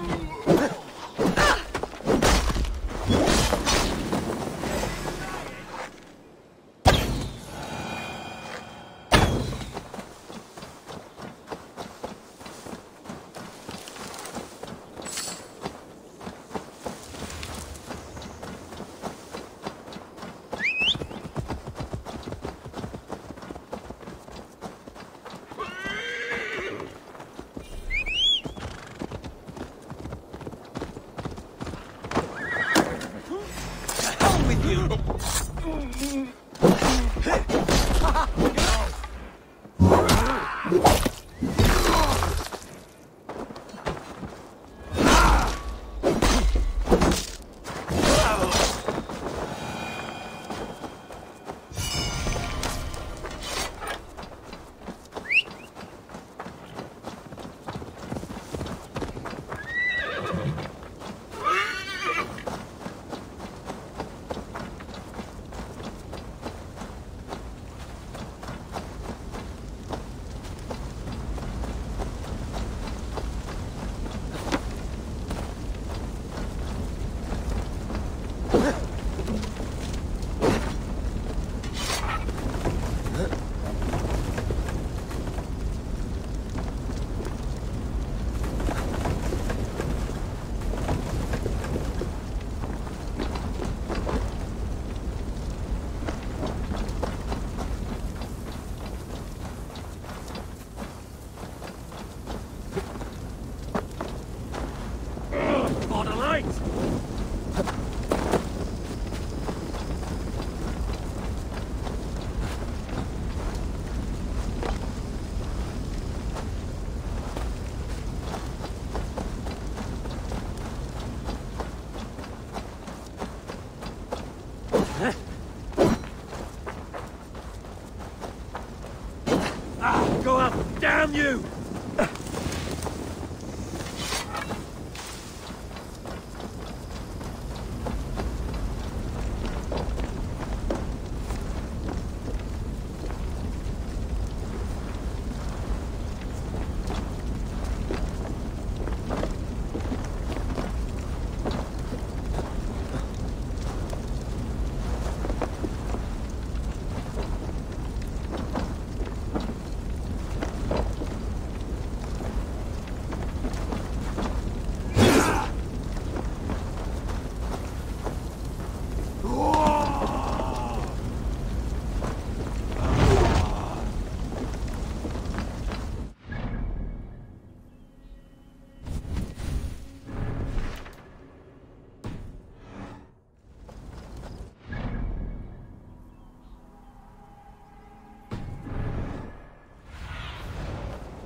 enough! Damn you!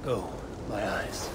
Oh, my eyes.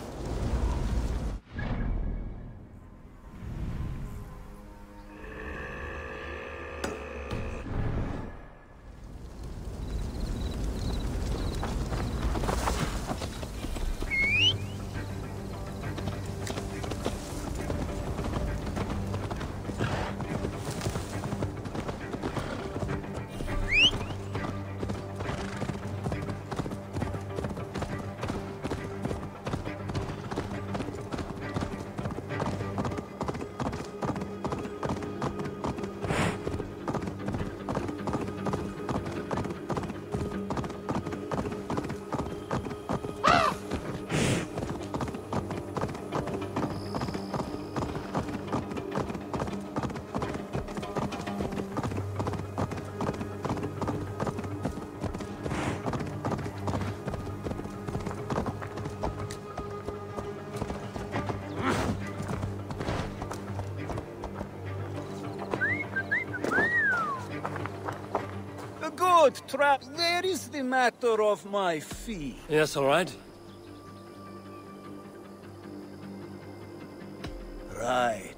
Good trap. There is the matter of my fee. Yes, all right. Right.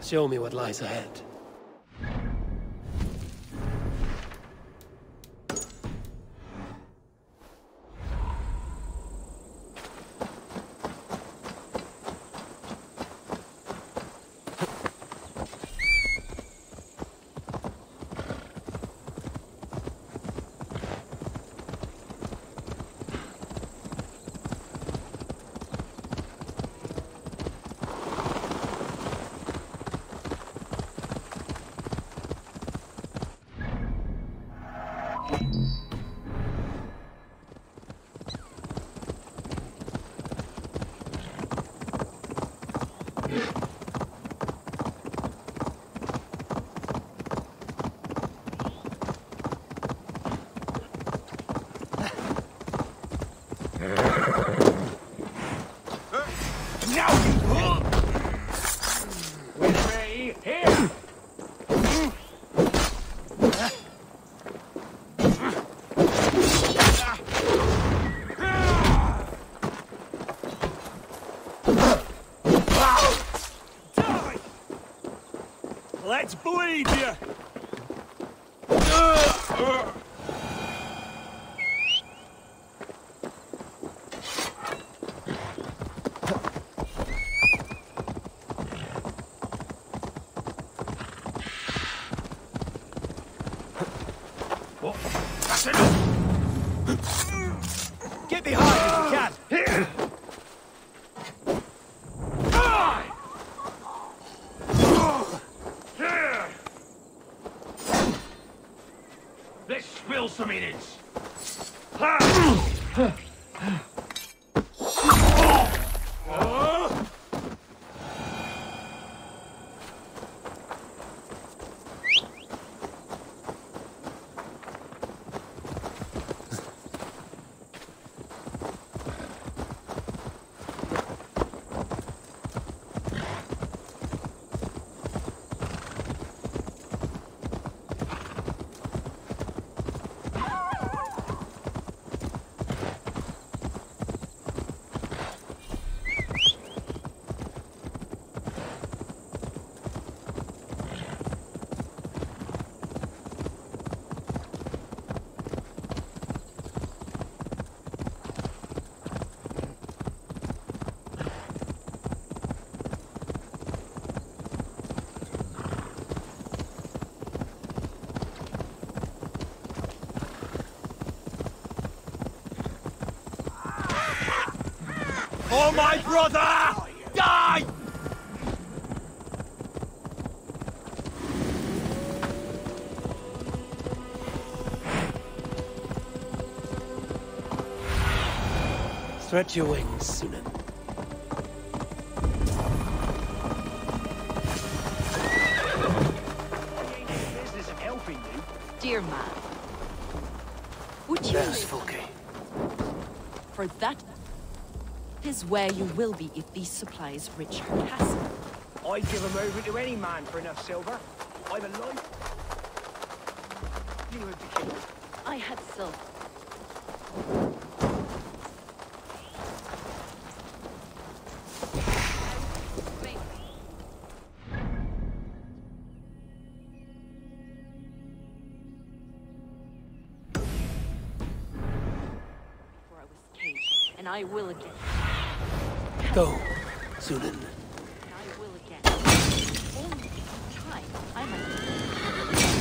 Show me what lies ahead. Let's bleed you! Get behind if you can! Let's spill some innards. For my brother! Die! Stretch your wings, Sunan. Business of helping you. Dear man, would you There's Fulke. for that is where you will be if these supplies reach her castle. I'd give them over to any man for enough silver. I'm alive. You heard the king. I had silver. Before I was caged, and I will again. Go, Sunan. I will again. Only time I might.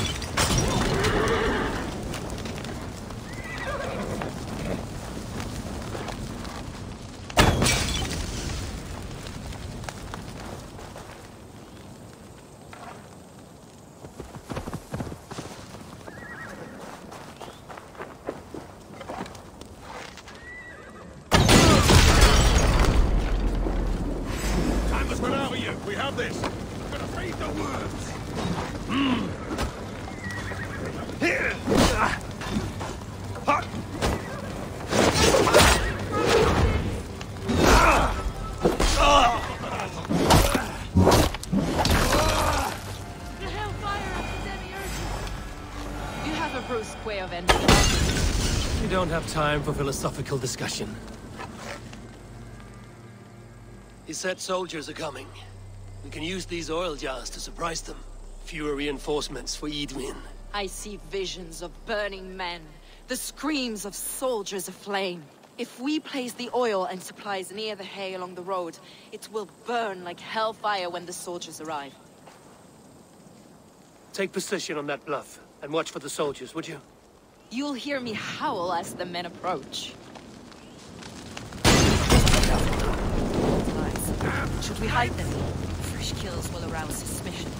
Time has run out of you. We have this. I'm gonna feed the worms. Here. Ha. The hellfire of the demiurge. You have a brusque way of ending. We don't have time for philosophical discussion. He said soldiers are coming. We can use these oil jars to surprise them. Fewer reinforcements for Edwin. I see visions of burning men, the screams of soldiers aflame. If we place the oil and supplies near the hay along the road, it will burn like hellfire when the soldiers arrive. Take position on that bluff, and watch for the soldiers, would you? You'll hear me howl as the men approach. Should we hide them? Fresh kills will arouse suspicion.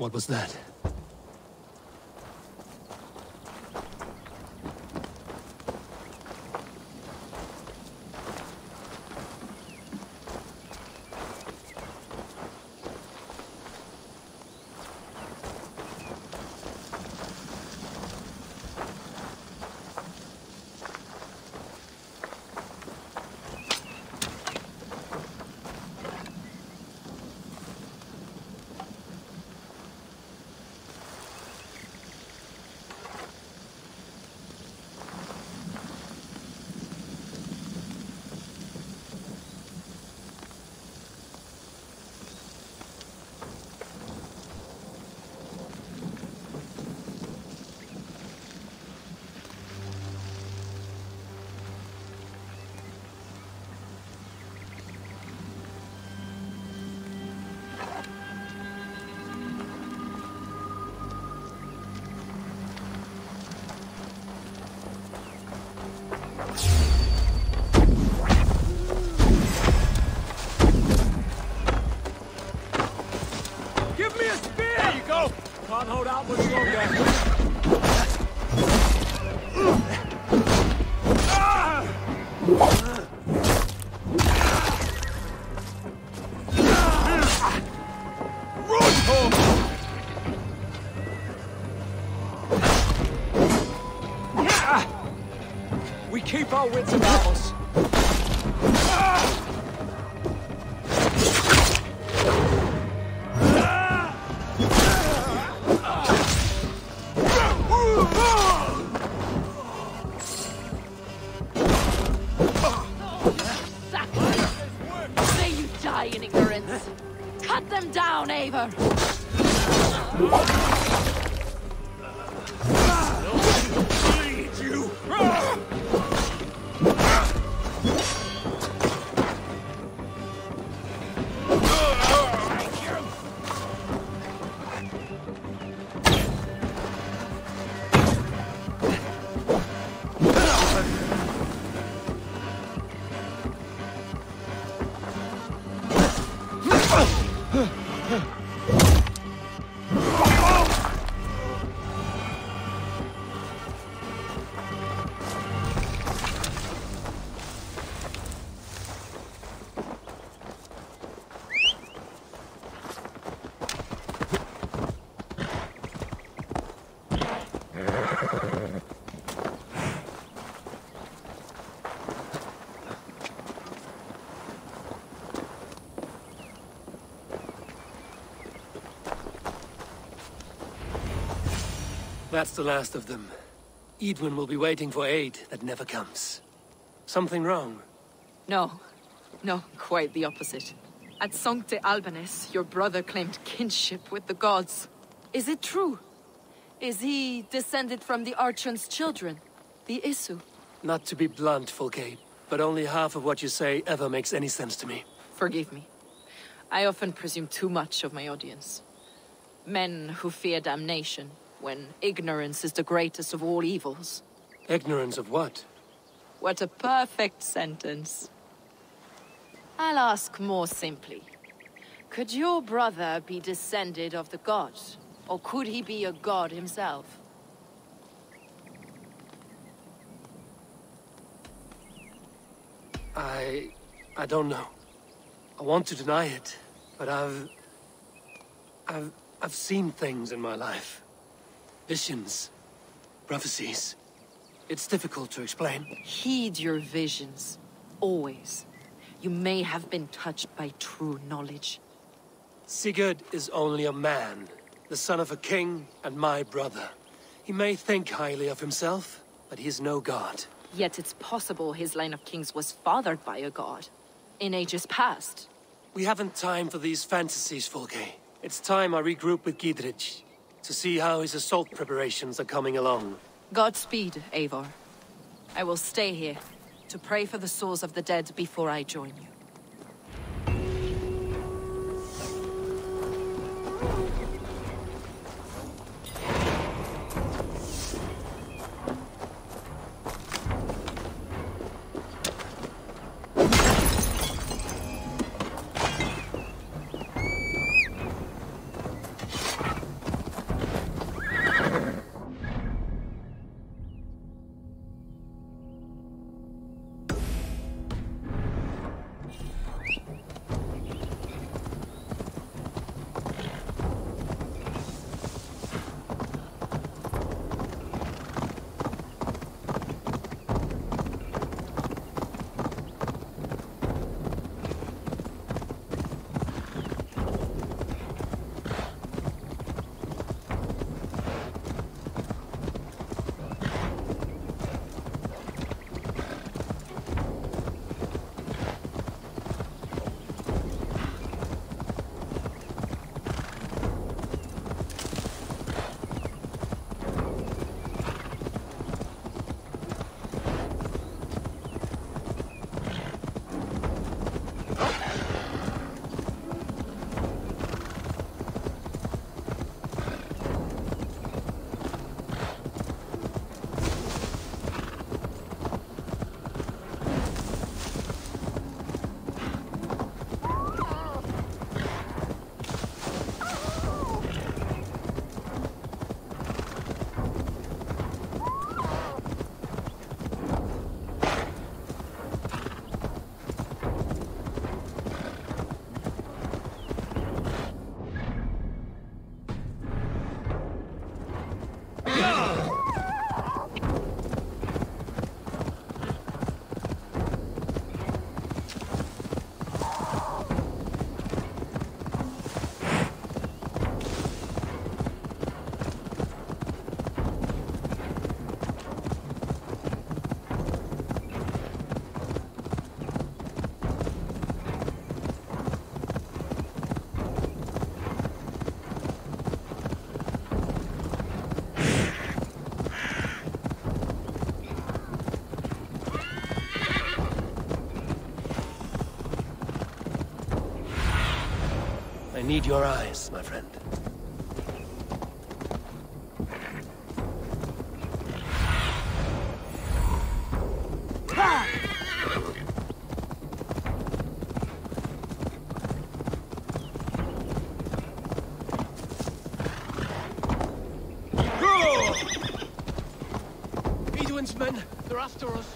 What was that? Can't hold out much longer. We keep our wits about us. May you die in ignorance. Cut them down, Eivor. That's the last of them. Edwin will be waiting for aid that never comes. Something wrong? No. No, quite the opposite. At Sancte Albanus, your brother claimed kinship with the gods. Is it true? Is he descended from the Archon's children, the Isu? Not to be blunt, Fulke, but only half of what you say ever makes any sense to me. Forgive me. I often presume too much of my audience. Men who fear damnation, when ignorance is the greatest of all evils. Ignorance of what? What a perfect sentence. I'll ask more simply. Could your brother be descended of the gods? Or could he be a god himself? I don't know. I want to deny it, but I've seen things in my life. Visions, prophecies. It's difficult to explain. Heed your visions. Always. You may have been touched by true knowledge. Sigurd is only a man, the son of a king and my brother. He may think highly of himself, but he is no god. Yet it's possible his line of kings was fathered by a god. In ages past. We haven't time for these fantasies, Fulke. It's time I regroup with Giedrich, to see how his assault preparations are coming along. Godspeed, Eivor. I will stay here, to pray for the souls of the dead before I join you. I need your eyes, my friend. Edwin's men, they're after us.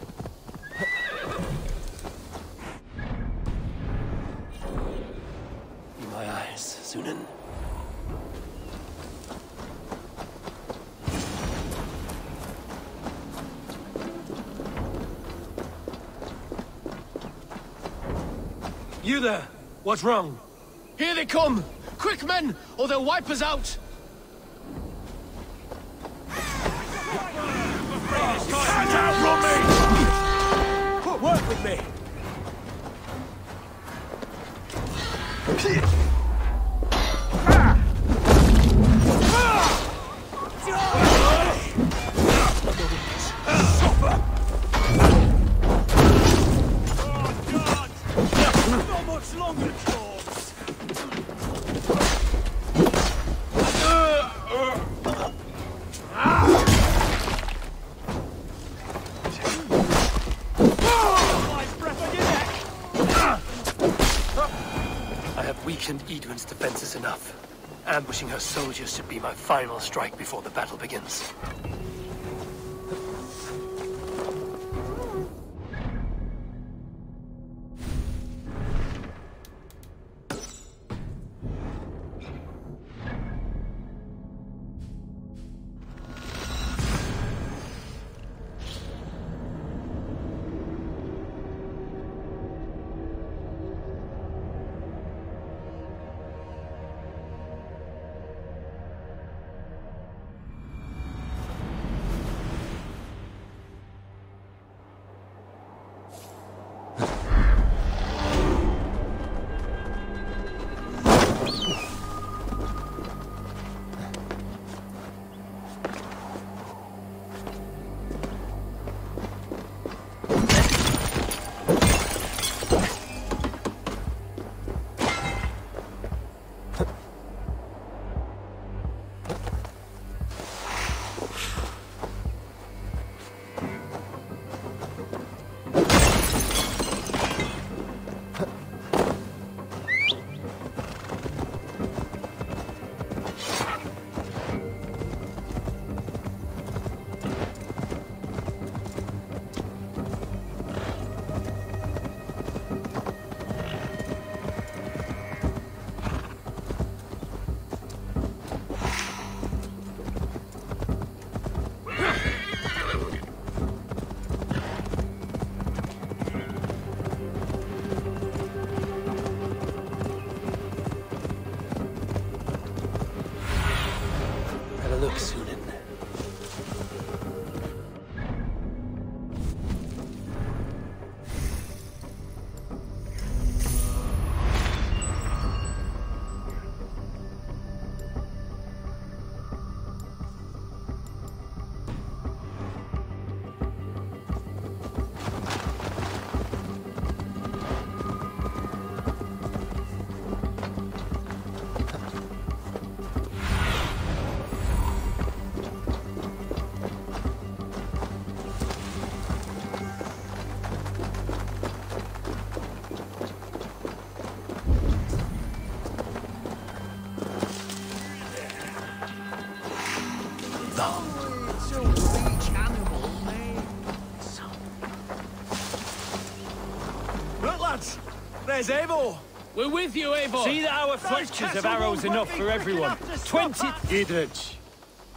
Be my eyes, Sunan. You there! What's wrong? Here they come! Quick, men, or they'll wipe us out! Work with me! Not much longer, George! I have weakened Edwin's defenses enough. Ambushing her soldiers should be my final strike before the battle begins. Look, Sunan. Look, lads! There's Eivor! We're with you, Eivor! See that our flechas of arrows enough for everyone. 20... Giedrich!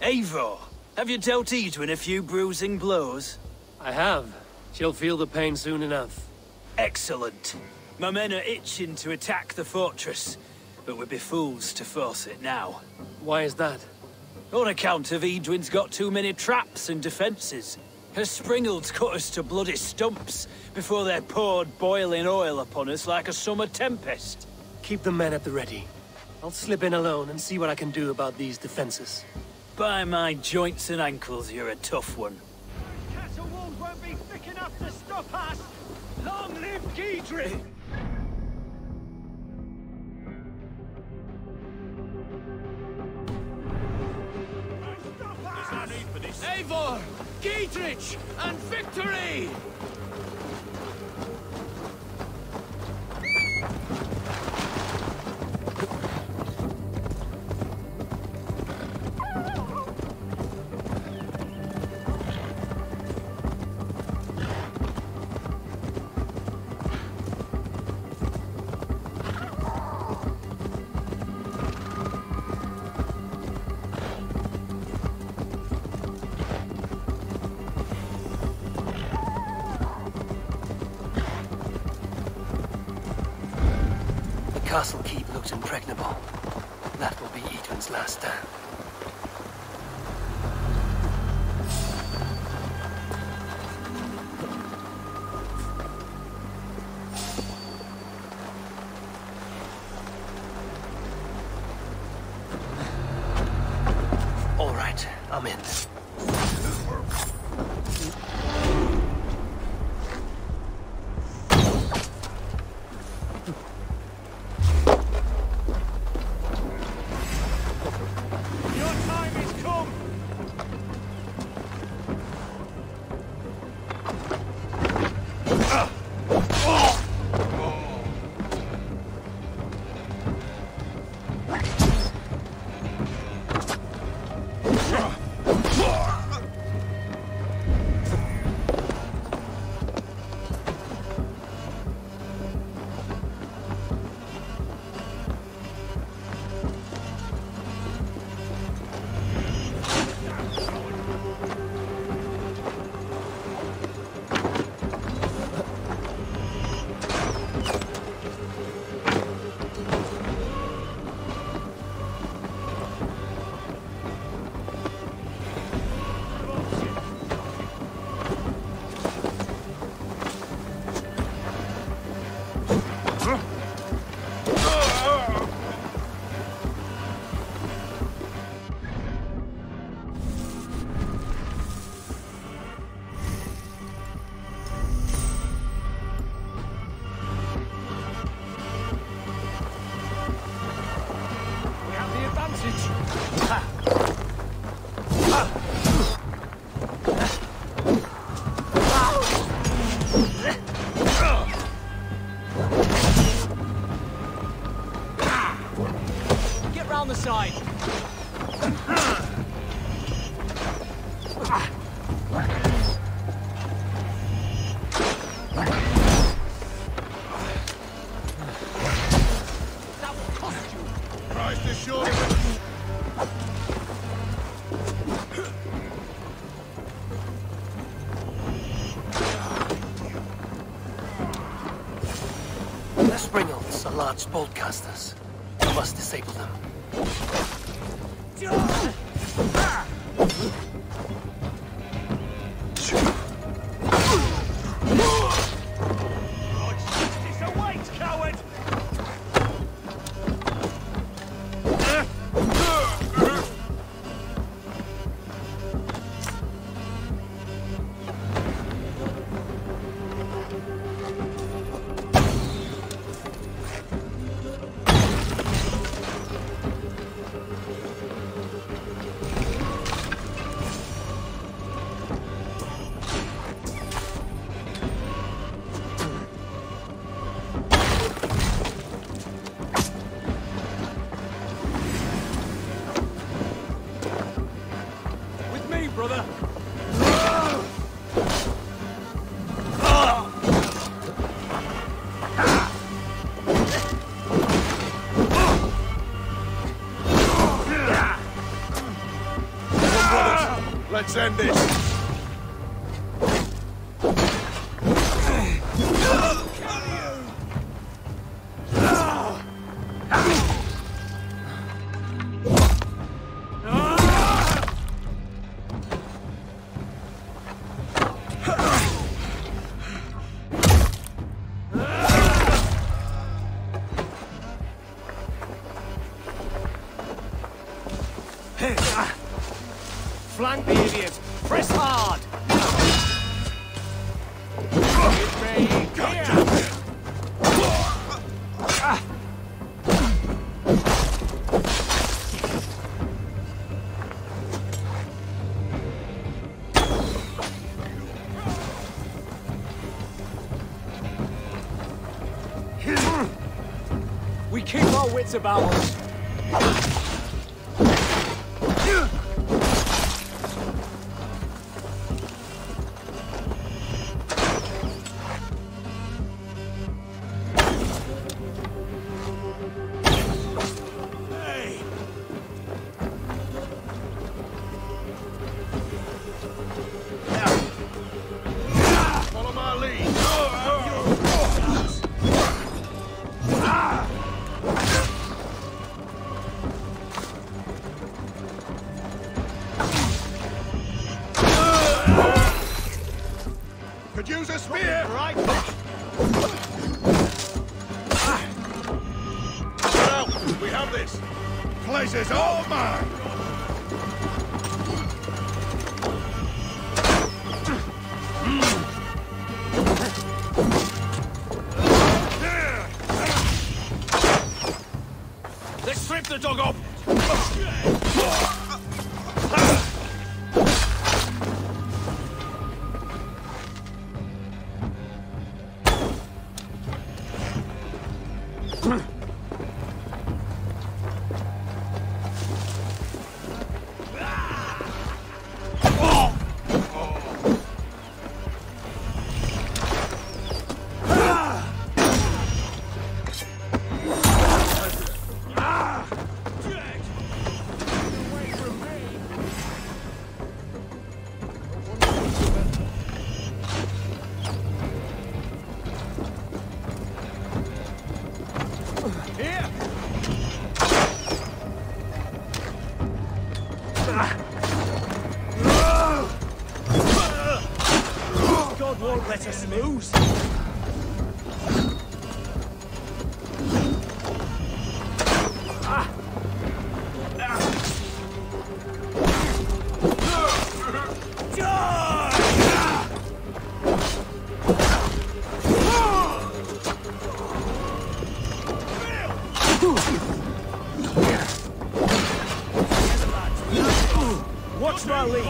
Eivor! Have you dealt Edwin a few bruising blows? I have. She'll feel the pain soon enough. Excellent. My men are itching to attack the fortress, but we'd be fools to force it now. Why is that? On account of Edwin's got too many traps and defences. Her springalds cut us to bloody stumps before they poured boiling oil upon us like a summer tempest. Keep the men at the ready. I'll slip in alone and see what I can do about these defences. By my joints and ankles, you're a tough one. Castle walls won't be thick enough to stop us! Long live Giedrich! There's no need for this. Eivor! Giedrich! And victory! The castle keep looks impregnable. That will be Edwin's last stand. All right, I'm in. The side. That will cost you. Christ is sure. The springles are large boltcasters. You must disable them. Brother! Let's end this. Flank the idiots! Press hard! We keep our wits about us. Follow my lead. Could use a spear. Right. Get out. We have this. Place is all mine. Let's strip the dog off! God won't let us lose. Watch my lead.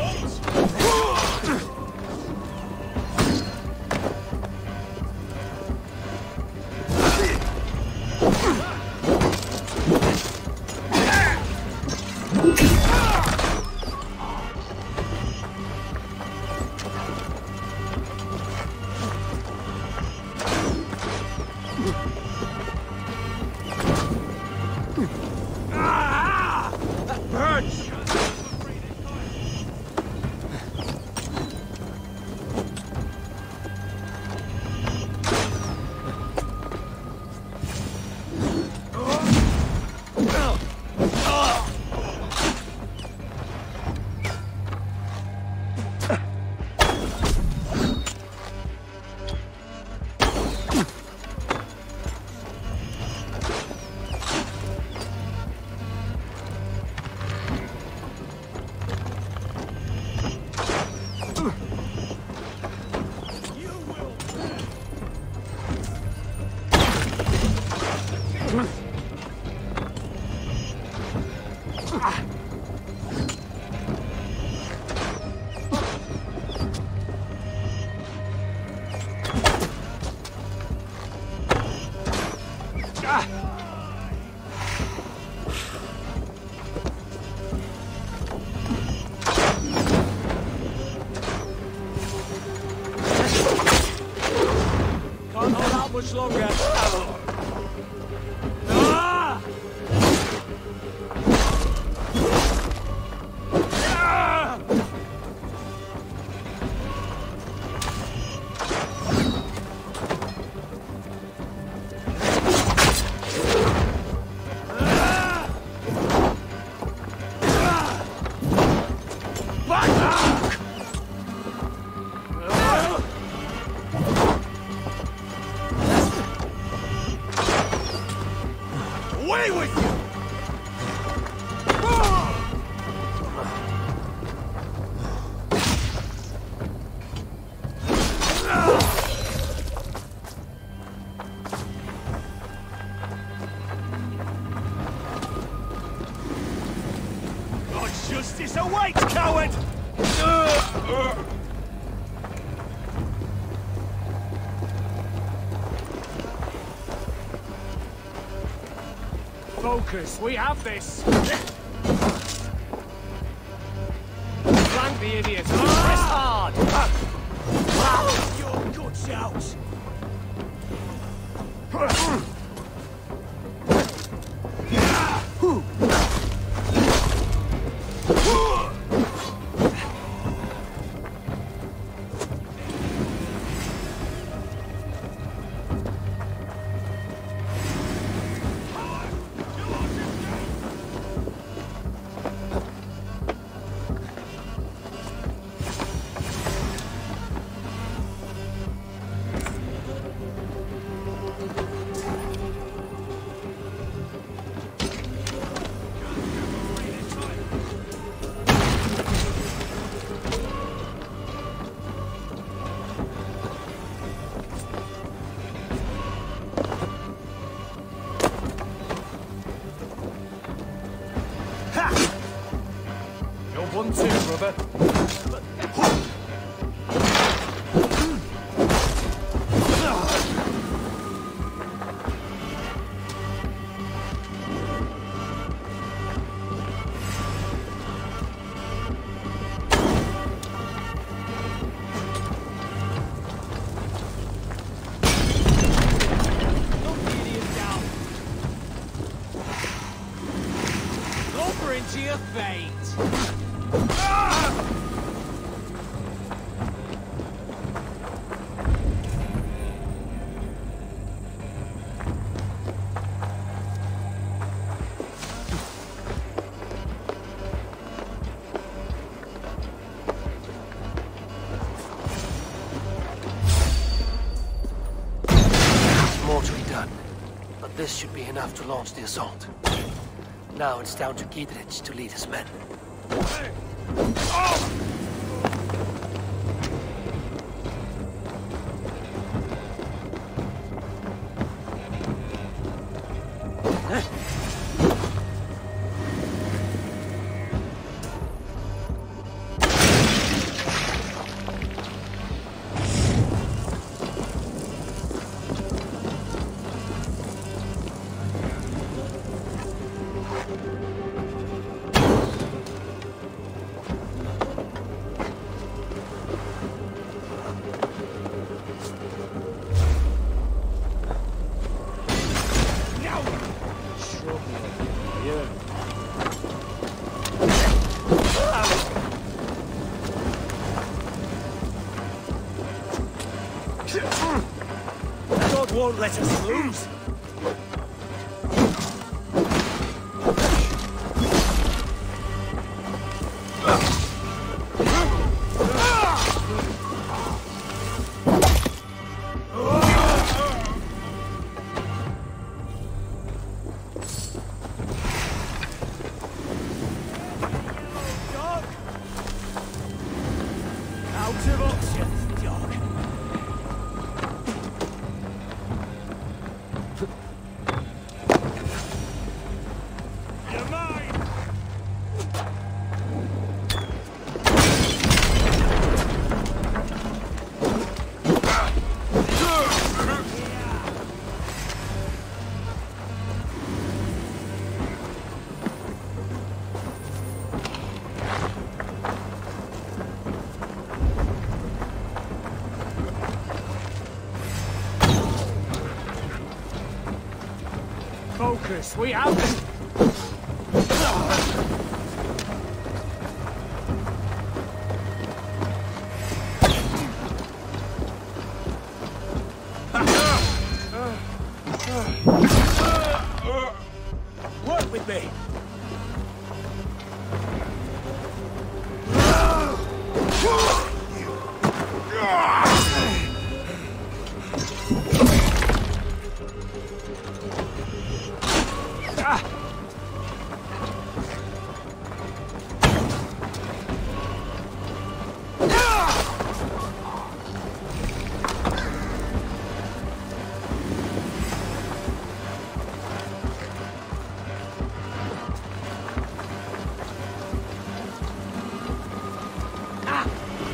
That burns! Can't hold out much longer. back! Away with you! God's justice awaits, coward! Focus, we have this! Flank the idiot! Press hard! Your guts out! You're 1-2, brother. Over into your fate! More to be done, but this should be enough to launch the assault. Now it's down to Giedrich to lead his men. God won't let us lose! Out of options, dog. You're mine! Focus, we have it! Work with me!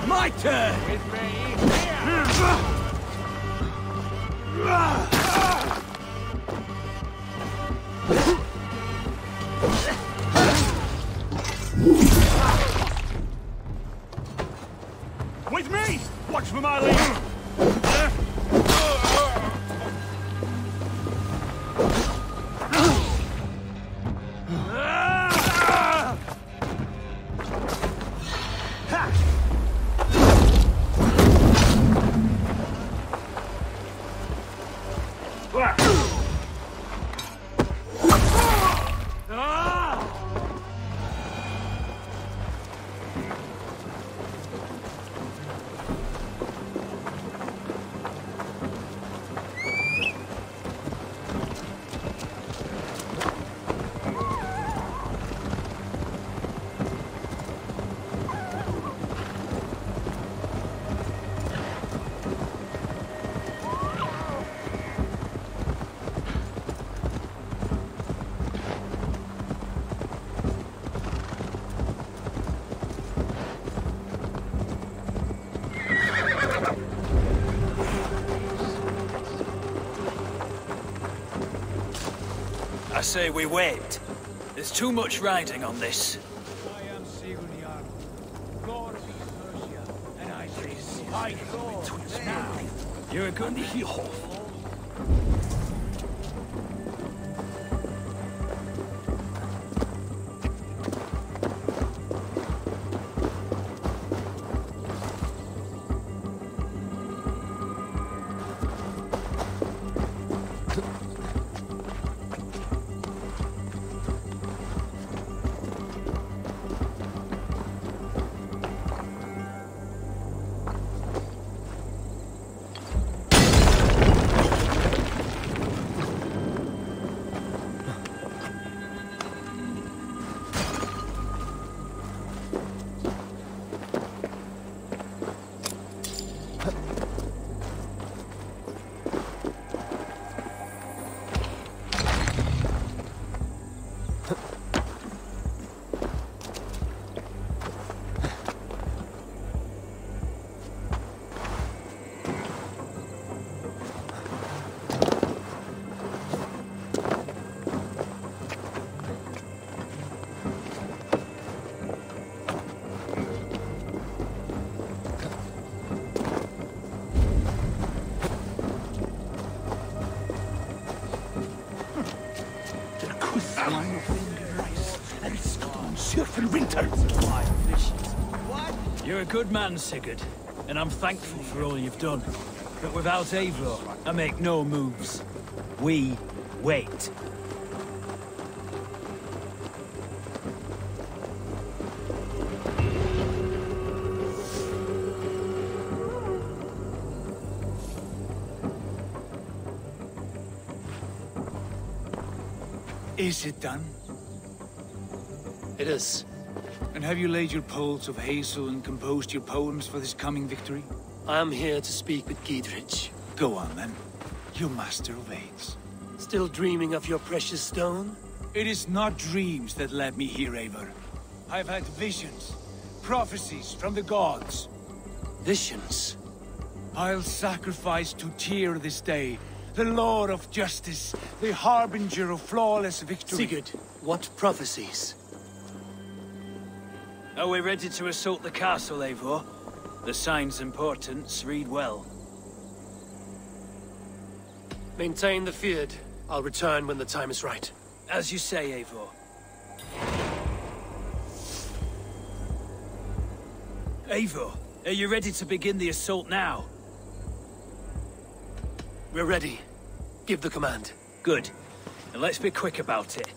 My turn! With me. With me! Watch for my lead! I say we wait. There's too much riding on this. I am Sigurd, Lord of East Mercia, and I say fight now. You're a good hero. You're a good man, Sigurd, and I'm thankful for all you've done. But without Eivor, I make no moves. We wait. Is it done? It is. And have you laid your poles of hazel and composed your poems for this coming victory? I am here to speak with Giedrich. Go on, then. You master of aids. Still dreaming of your precious stone? It is not dreams that led me here, Eivor. I've had visions, prophecies from the gods. Visions? I'll sacrifice to Tyr this day, the Lord of Justice, the harbinger of flawless victory. Sigurd, what prophecies? Are we ready to assault the castle, Eivor? The sign's importance, read well. Maintain the feared. I'll return when the time is right. As you say, Eivor. Eivor, are you ready to begin the assault now? We're ready. Give the command. Good. And let's be quick about it.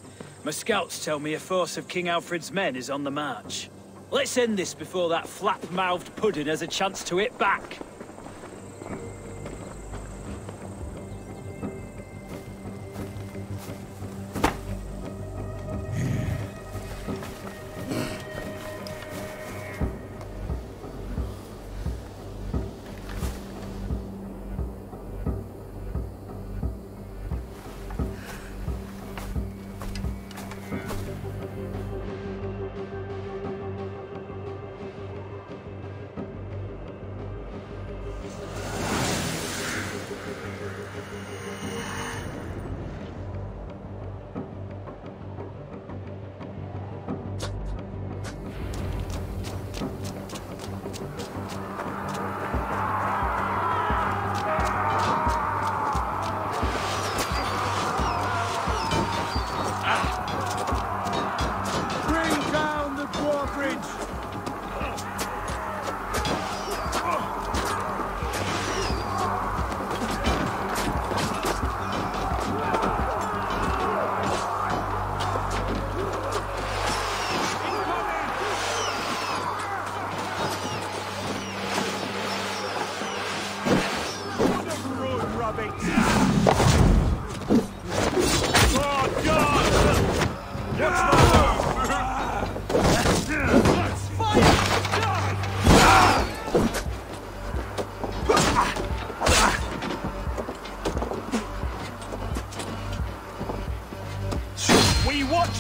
My scouts tell me a force of King Alfred's men is on the march. Let's end this before that flap-mouthed pudding has a chance to hit back.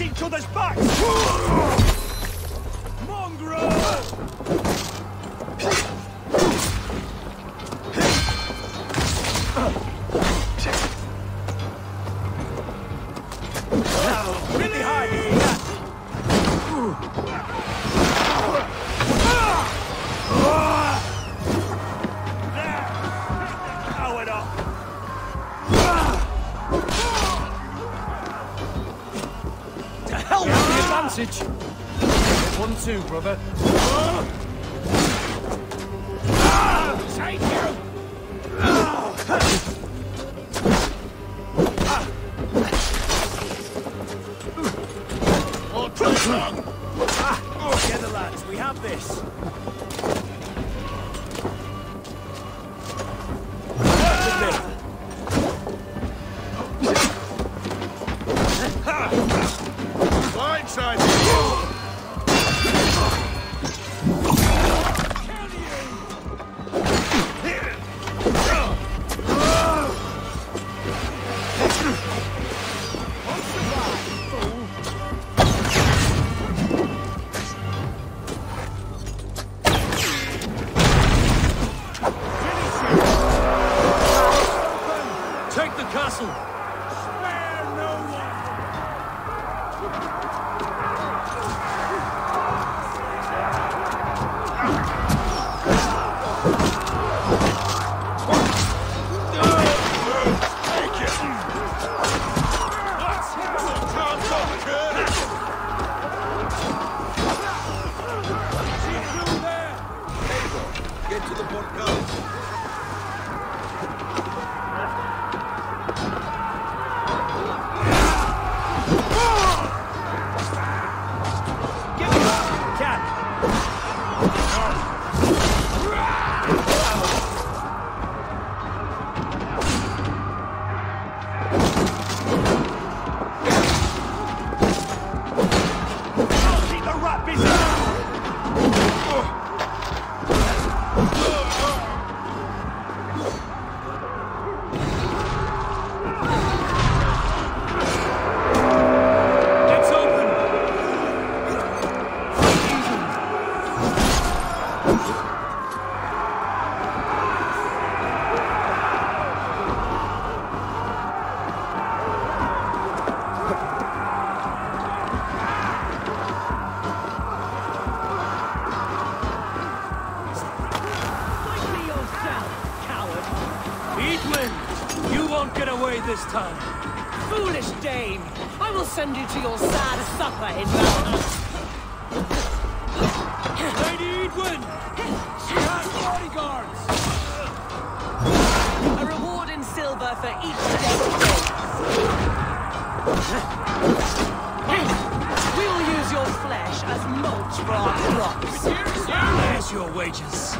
Each other's backs! Mongrel! Get behind me! Power it up! To hell with the advantage! Get 1-2, brother. Take you! Together, lads, we have this. Blindside! Take the castle! Spare no one! Get to the portcullis. You won't get away this time. Foolish dame! I will send you to your sad supper in Valhalla. Lady Edwin! Stand bodyguards! A reward in silver for each dead day. We will use your flesh as mulch for our crops. There's your wages.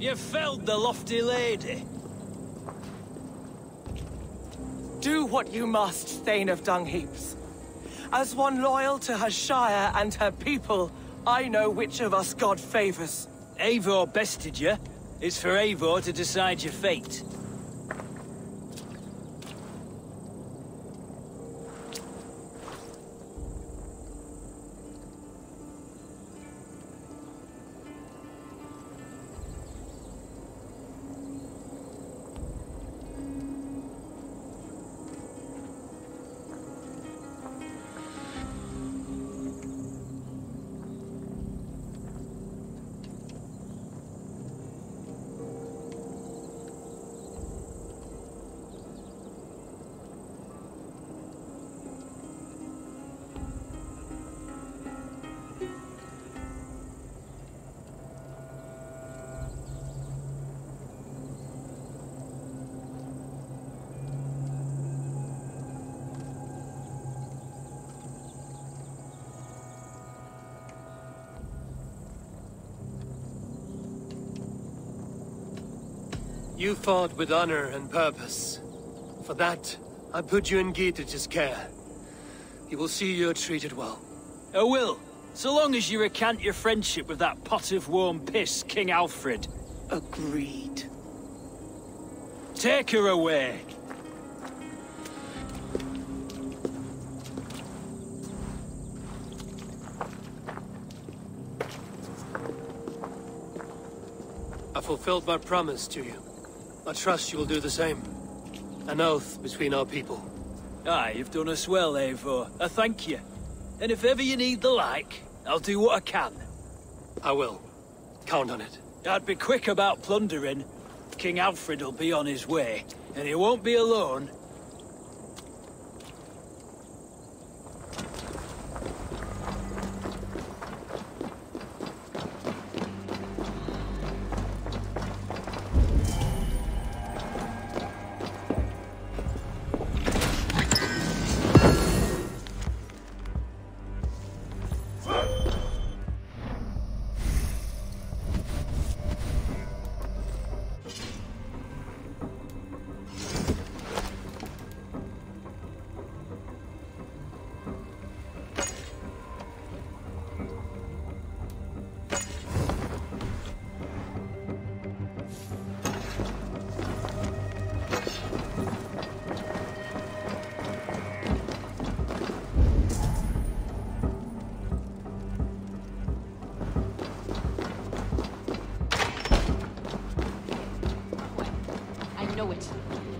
You felled the lofty lady. Do what you must, Thane of Dungheaps. As one loyal to her shire and her people, I know which of us God favors. Eivor bested you. It's for Eivor to decide your fate. You fought with honor and purpose. For that, I put you in Gietrich's care. He will see you're treated well. I will, so long as you recant your friendship with that pot of warm piss, King Alfred. Agreed. Take her away. I fulfilled my promise to you. I trust you will do the same. An oath between our people. Aye, you've done us well, Eivor. I thank you. And if ever you need the like, I'll do what I can. I will. Count on it. I'd be quick about plundering. King Alfred will be on his way, and he won't be alone.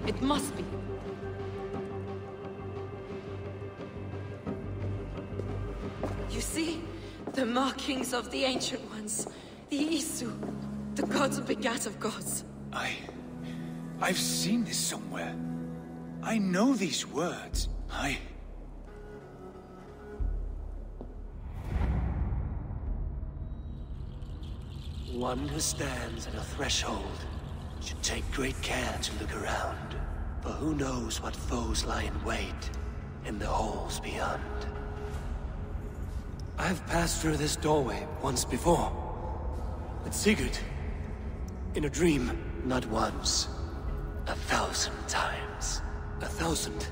It must be. You see? The markings of the Ancient Ones. The Isu. The gods begat of gods. I've seen this somewhere. I know these words. One who stands at a threshold should take great care to look around, for who knows what foes lie in wait in the halls beyond. I've passed through this doorway once before. With Sigurd. In a dream. Not once. 1,000 times. 1,000.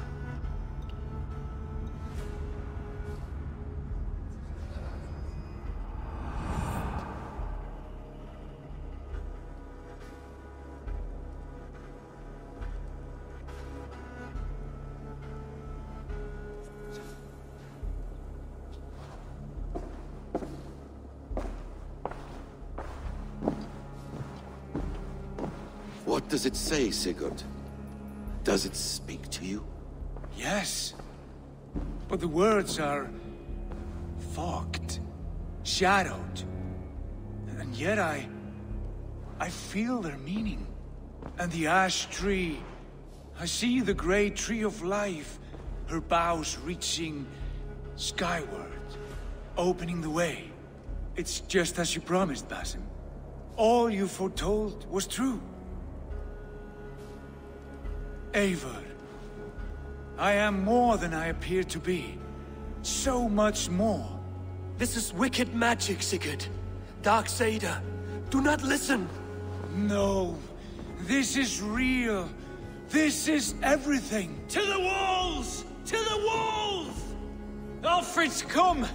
What does it say, Sigurd? Does it speak to you? Yes. But the words are... fogged. Shadowed. And yet I feel their meaning. And the ash tree... I see the great tree of life, her boughs reaching skyward, opening the way. It's just as you promised, Basim. All you foretold was true. Eivor, I am more than I appear to be. So much more. This is wicked magic, Sigurd. Darksader. Do not listen. No. This is real. This is everything. To the walls! To the walls! Alfred's come!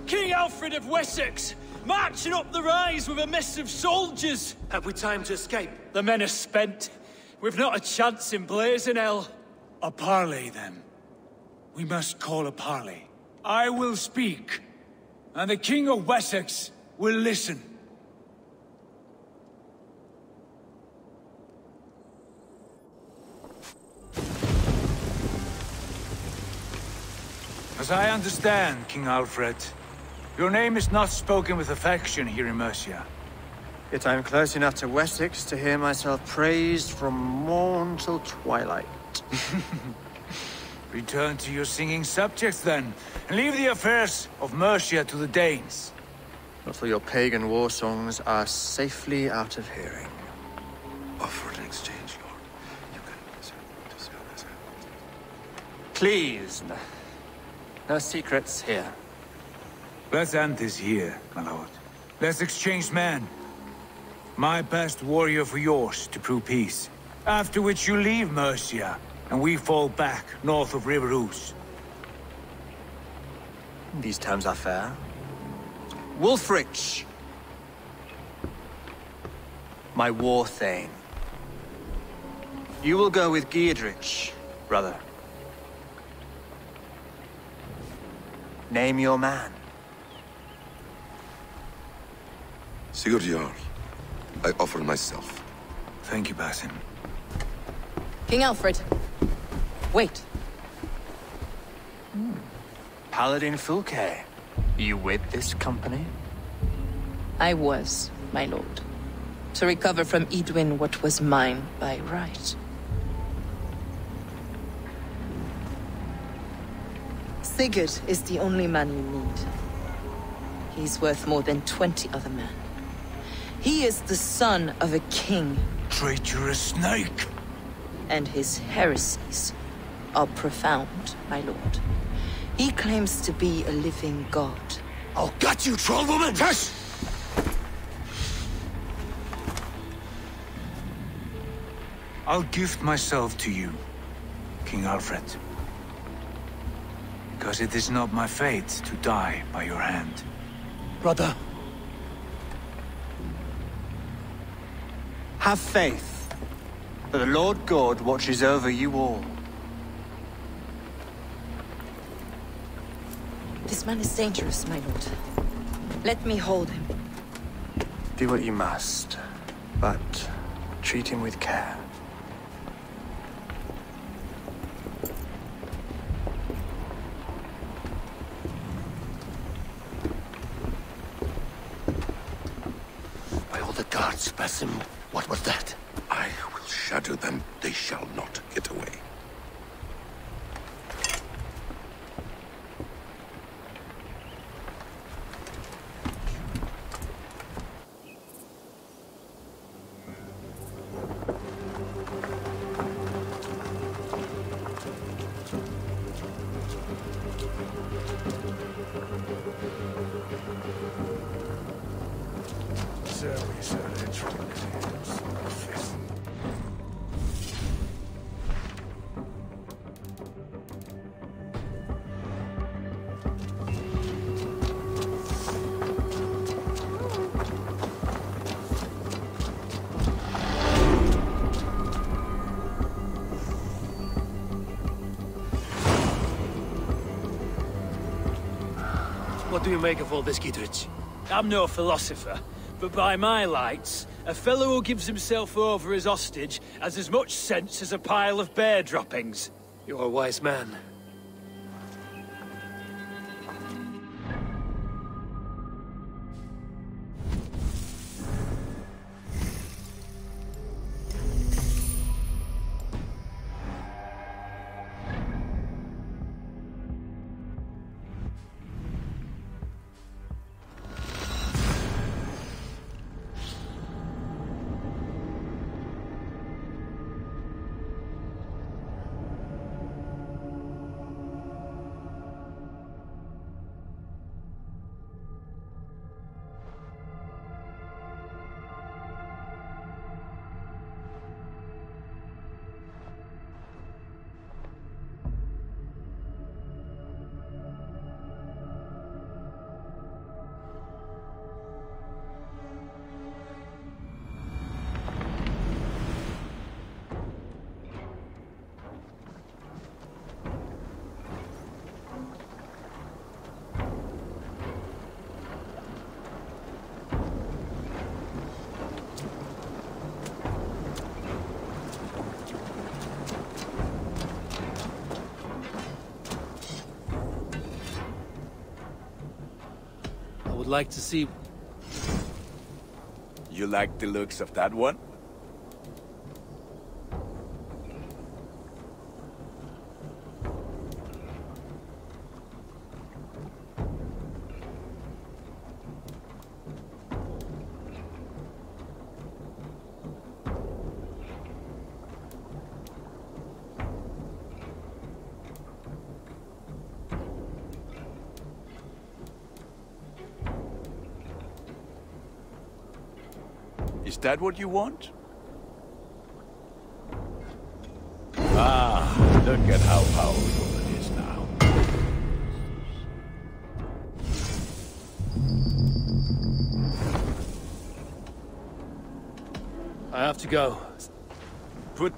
King Alfred of Wessex! Marching up the rise with a mess of soldiers! Have we time to escape? The men are spent. We've not a chance in blazing hell. A parley, then. We must call a parley. I will speak, and the King of Wessex will listen. As I understand, King Alfred, your name is not spoken with affection here in Mercia. Yet I am close enough to Wessex to hear myself praised from morn till twilight. Return to your singing subjects, then, and leave the affairs of Mercia to the Danes. Not till your pagan war songs are safely out of hearing. Offer an exchange, Lord. You can... Please, no secrets here. Let's end this here, my lord. Let's exchange men. My best warrior for yours to prove peace. After which you leave Mercia, and we fall back north of River Ouse. These terms are fair. Wulfrich! My war thane. You will go with Giedrich, brother. Name your man. Sigurd Jarl, I offer myself. Thank you, Basim. King Alfred. Wait. Paladin Fulke. You with this company? I was, my lord. To recover from Edwin what was mine by right. Sigurd is the only man you need. He's worth more than 20 other men. He is the son of a king. Traitorous snake! And his heresies are profound, my lord. He claims to be a living god. I'll gut you, troll woman! Hush! I'll gift myself to you, King Alfred. Because it is not my fate to die by your hand. Brother. Have faith that the Lord God watches over you all. This man is dangerous, my lord. Let me hold him. Do what you must, but treat him with care. By all the gods, Basim, what was that? I will shatter them. They shall not get away. What do you make of all this, Giedrich? I'm no philosopher, but by my lights, a fellow who gives himself over as hostage has as much sense as a pile of bear droppings. You're a wise man. I would like to see... You like the looks of that one? Is that what you want? Ah, look at how powerful it is now. I have to go. Put...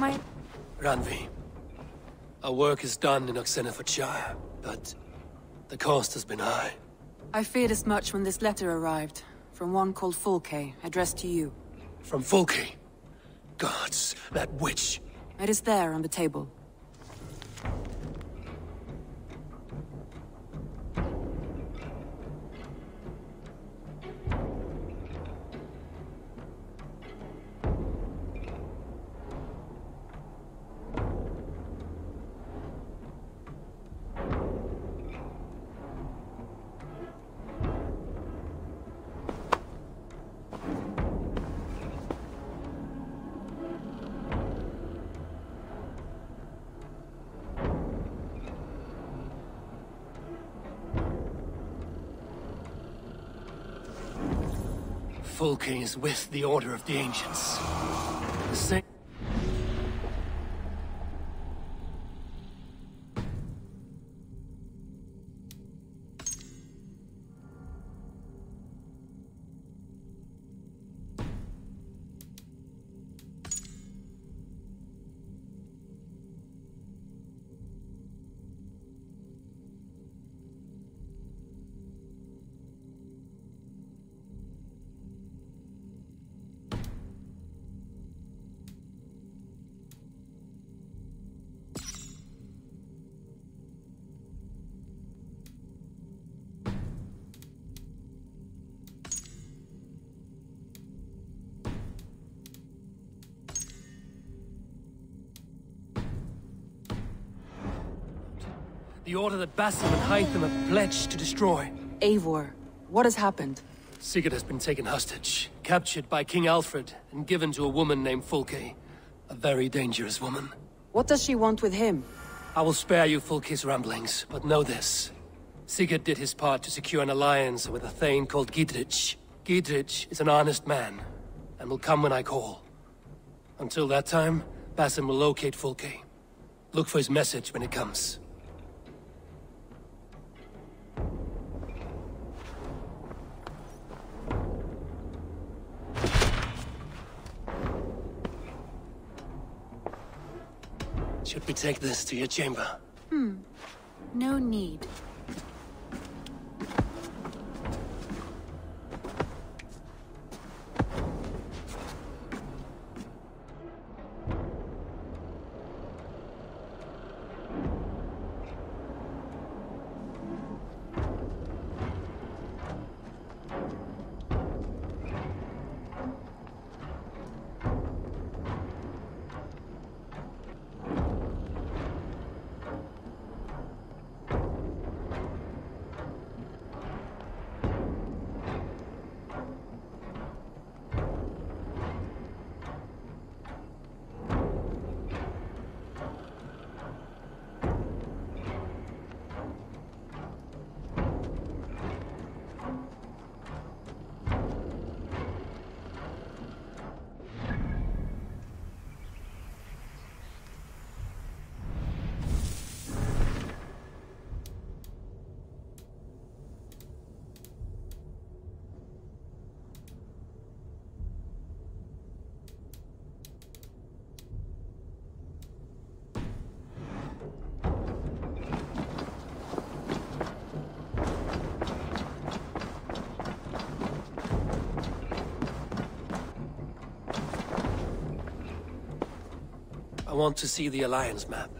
my... Ranvi, our work is done in Oxenfordshire, but the cost has been high. I feared as much when this letter arrived, from one called Fulke, addressed to you. From Fulke? Gods, that witch! It is there on the table. Fulke is with the Order of the Ancients. The same... The order that Basim and Hytham have pledged to destroy. Eivor, what has happened? Sigurd has been taken hostage, captured by King Alfred, and given to a woman named Fulke. A very dangerous woman. What does she want with him? I will spare you Fulke's ramblings, but know this. Sigurd did his part to secure an alliance with a thane called Gidrich. Gidrich is an honest man, and will come when I call. Until that time, Basim will locate Fulke. Look for his message when it comes. Should we take this to your chamber? No need. I want to see the Alliance map.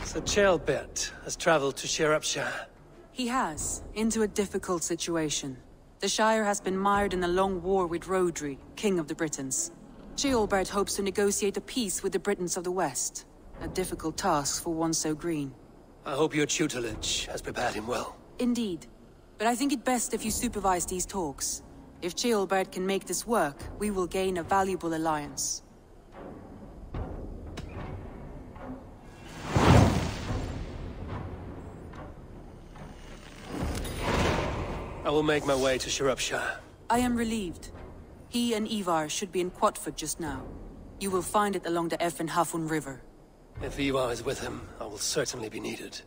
So Ceolbert has traveled to Shropshire. He has, into a difficult situation. The Shire has been mired in a long war with Rhodri, King of the Britons. Ceolbert hopes to negotiate a peace with the Britons of the West. A difficult task for one so green. I hope your tutelage has prepared him well. Indeed. But I think it best if you supervise these talks. If Ceolbert can make this work, we will gain a valuable alliance. I will make my way to Shropshire. I am relieved. He and Ivar should be in Quatford just now. You will find it along the Effen Hafun River. If Ivar is with him, I will certainly be needed.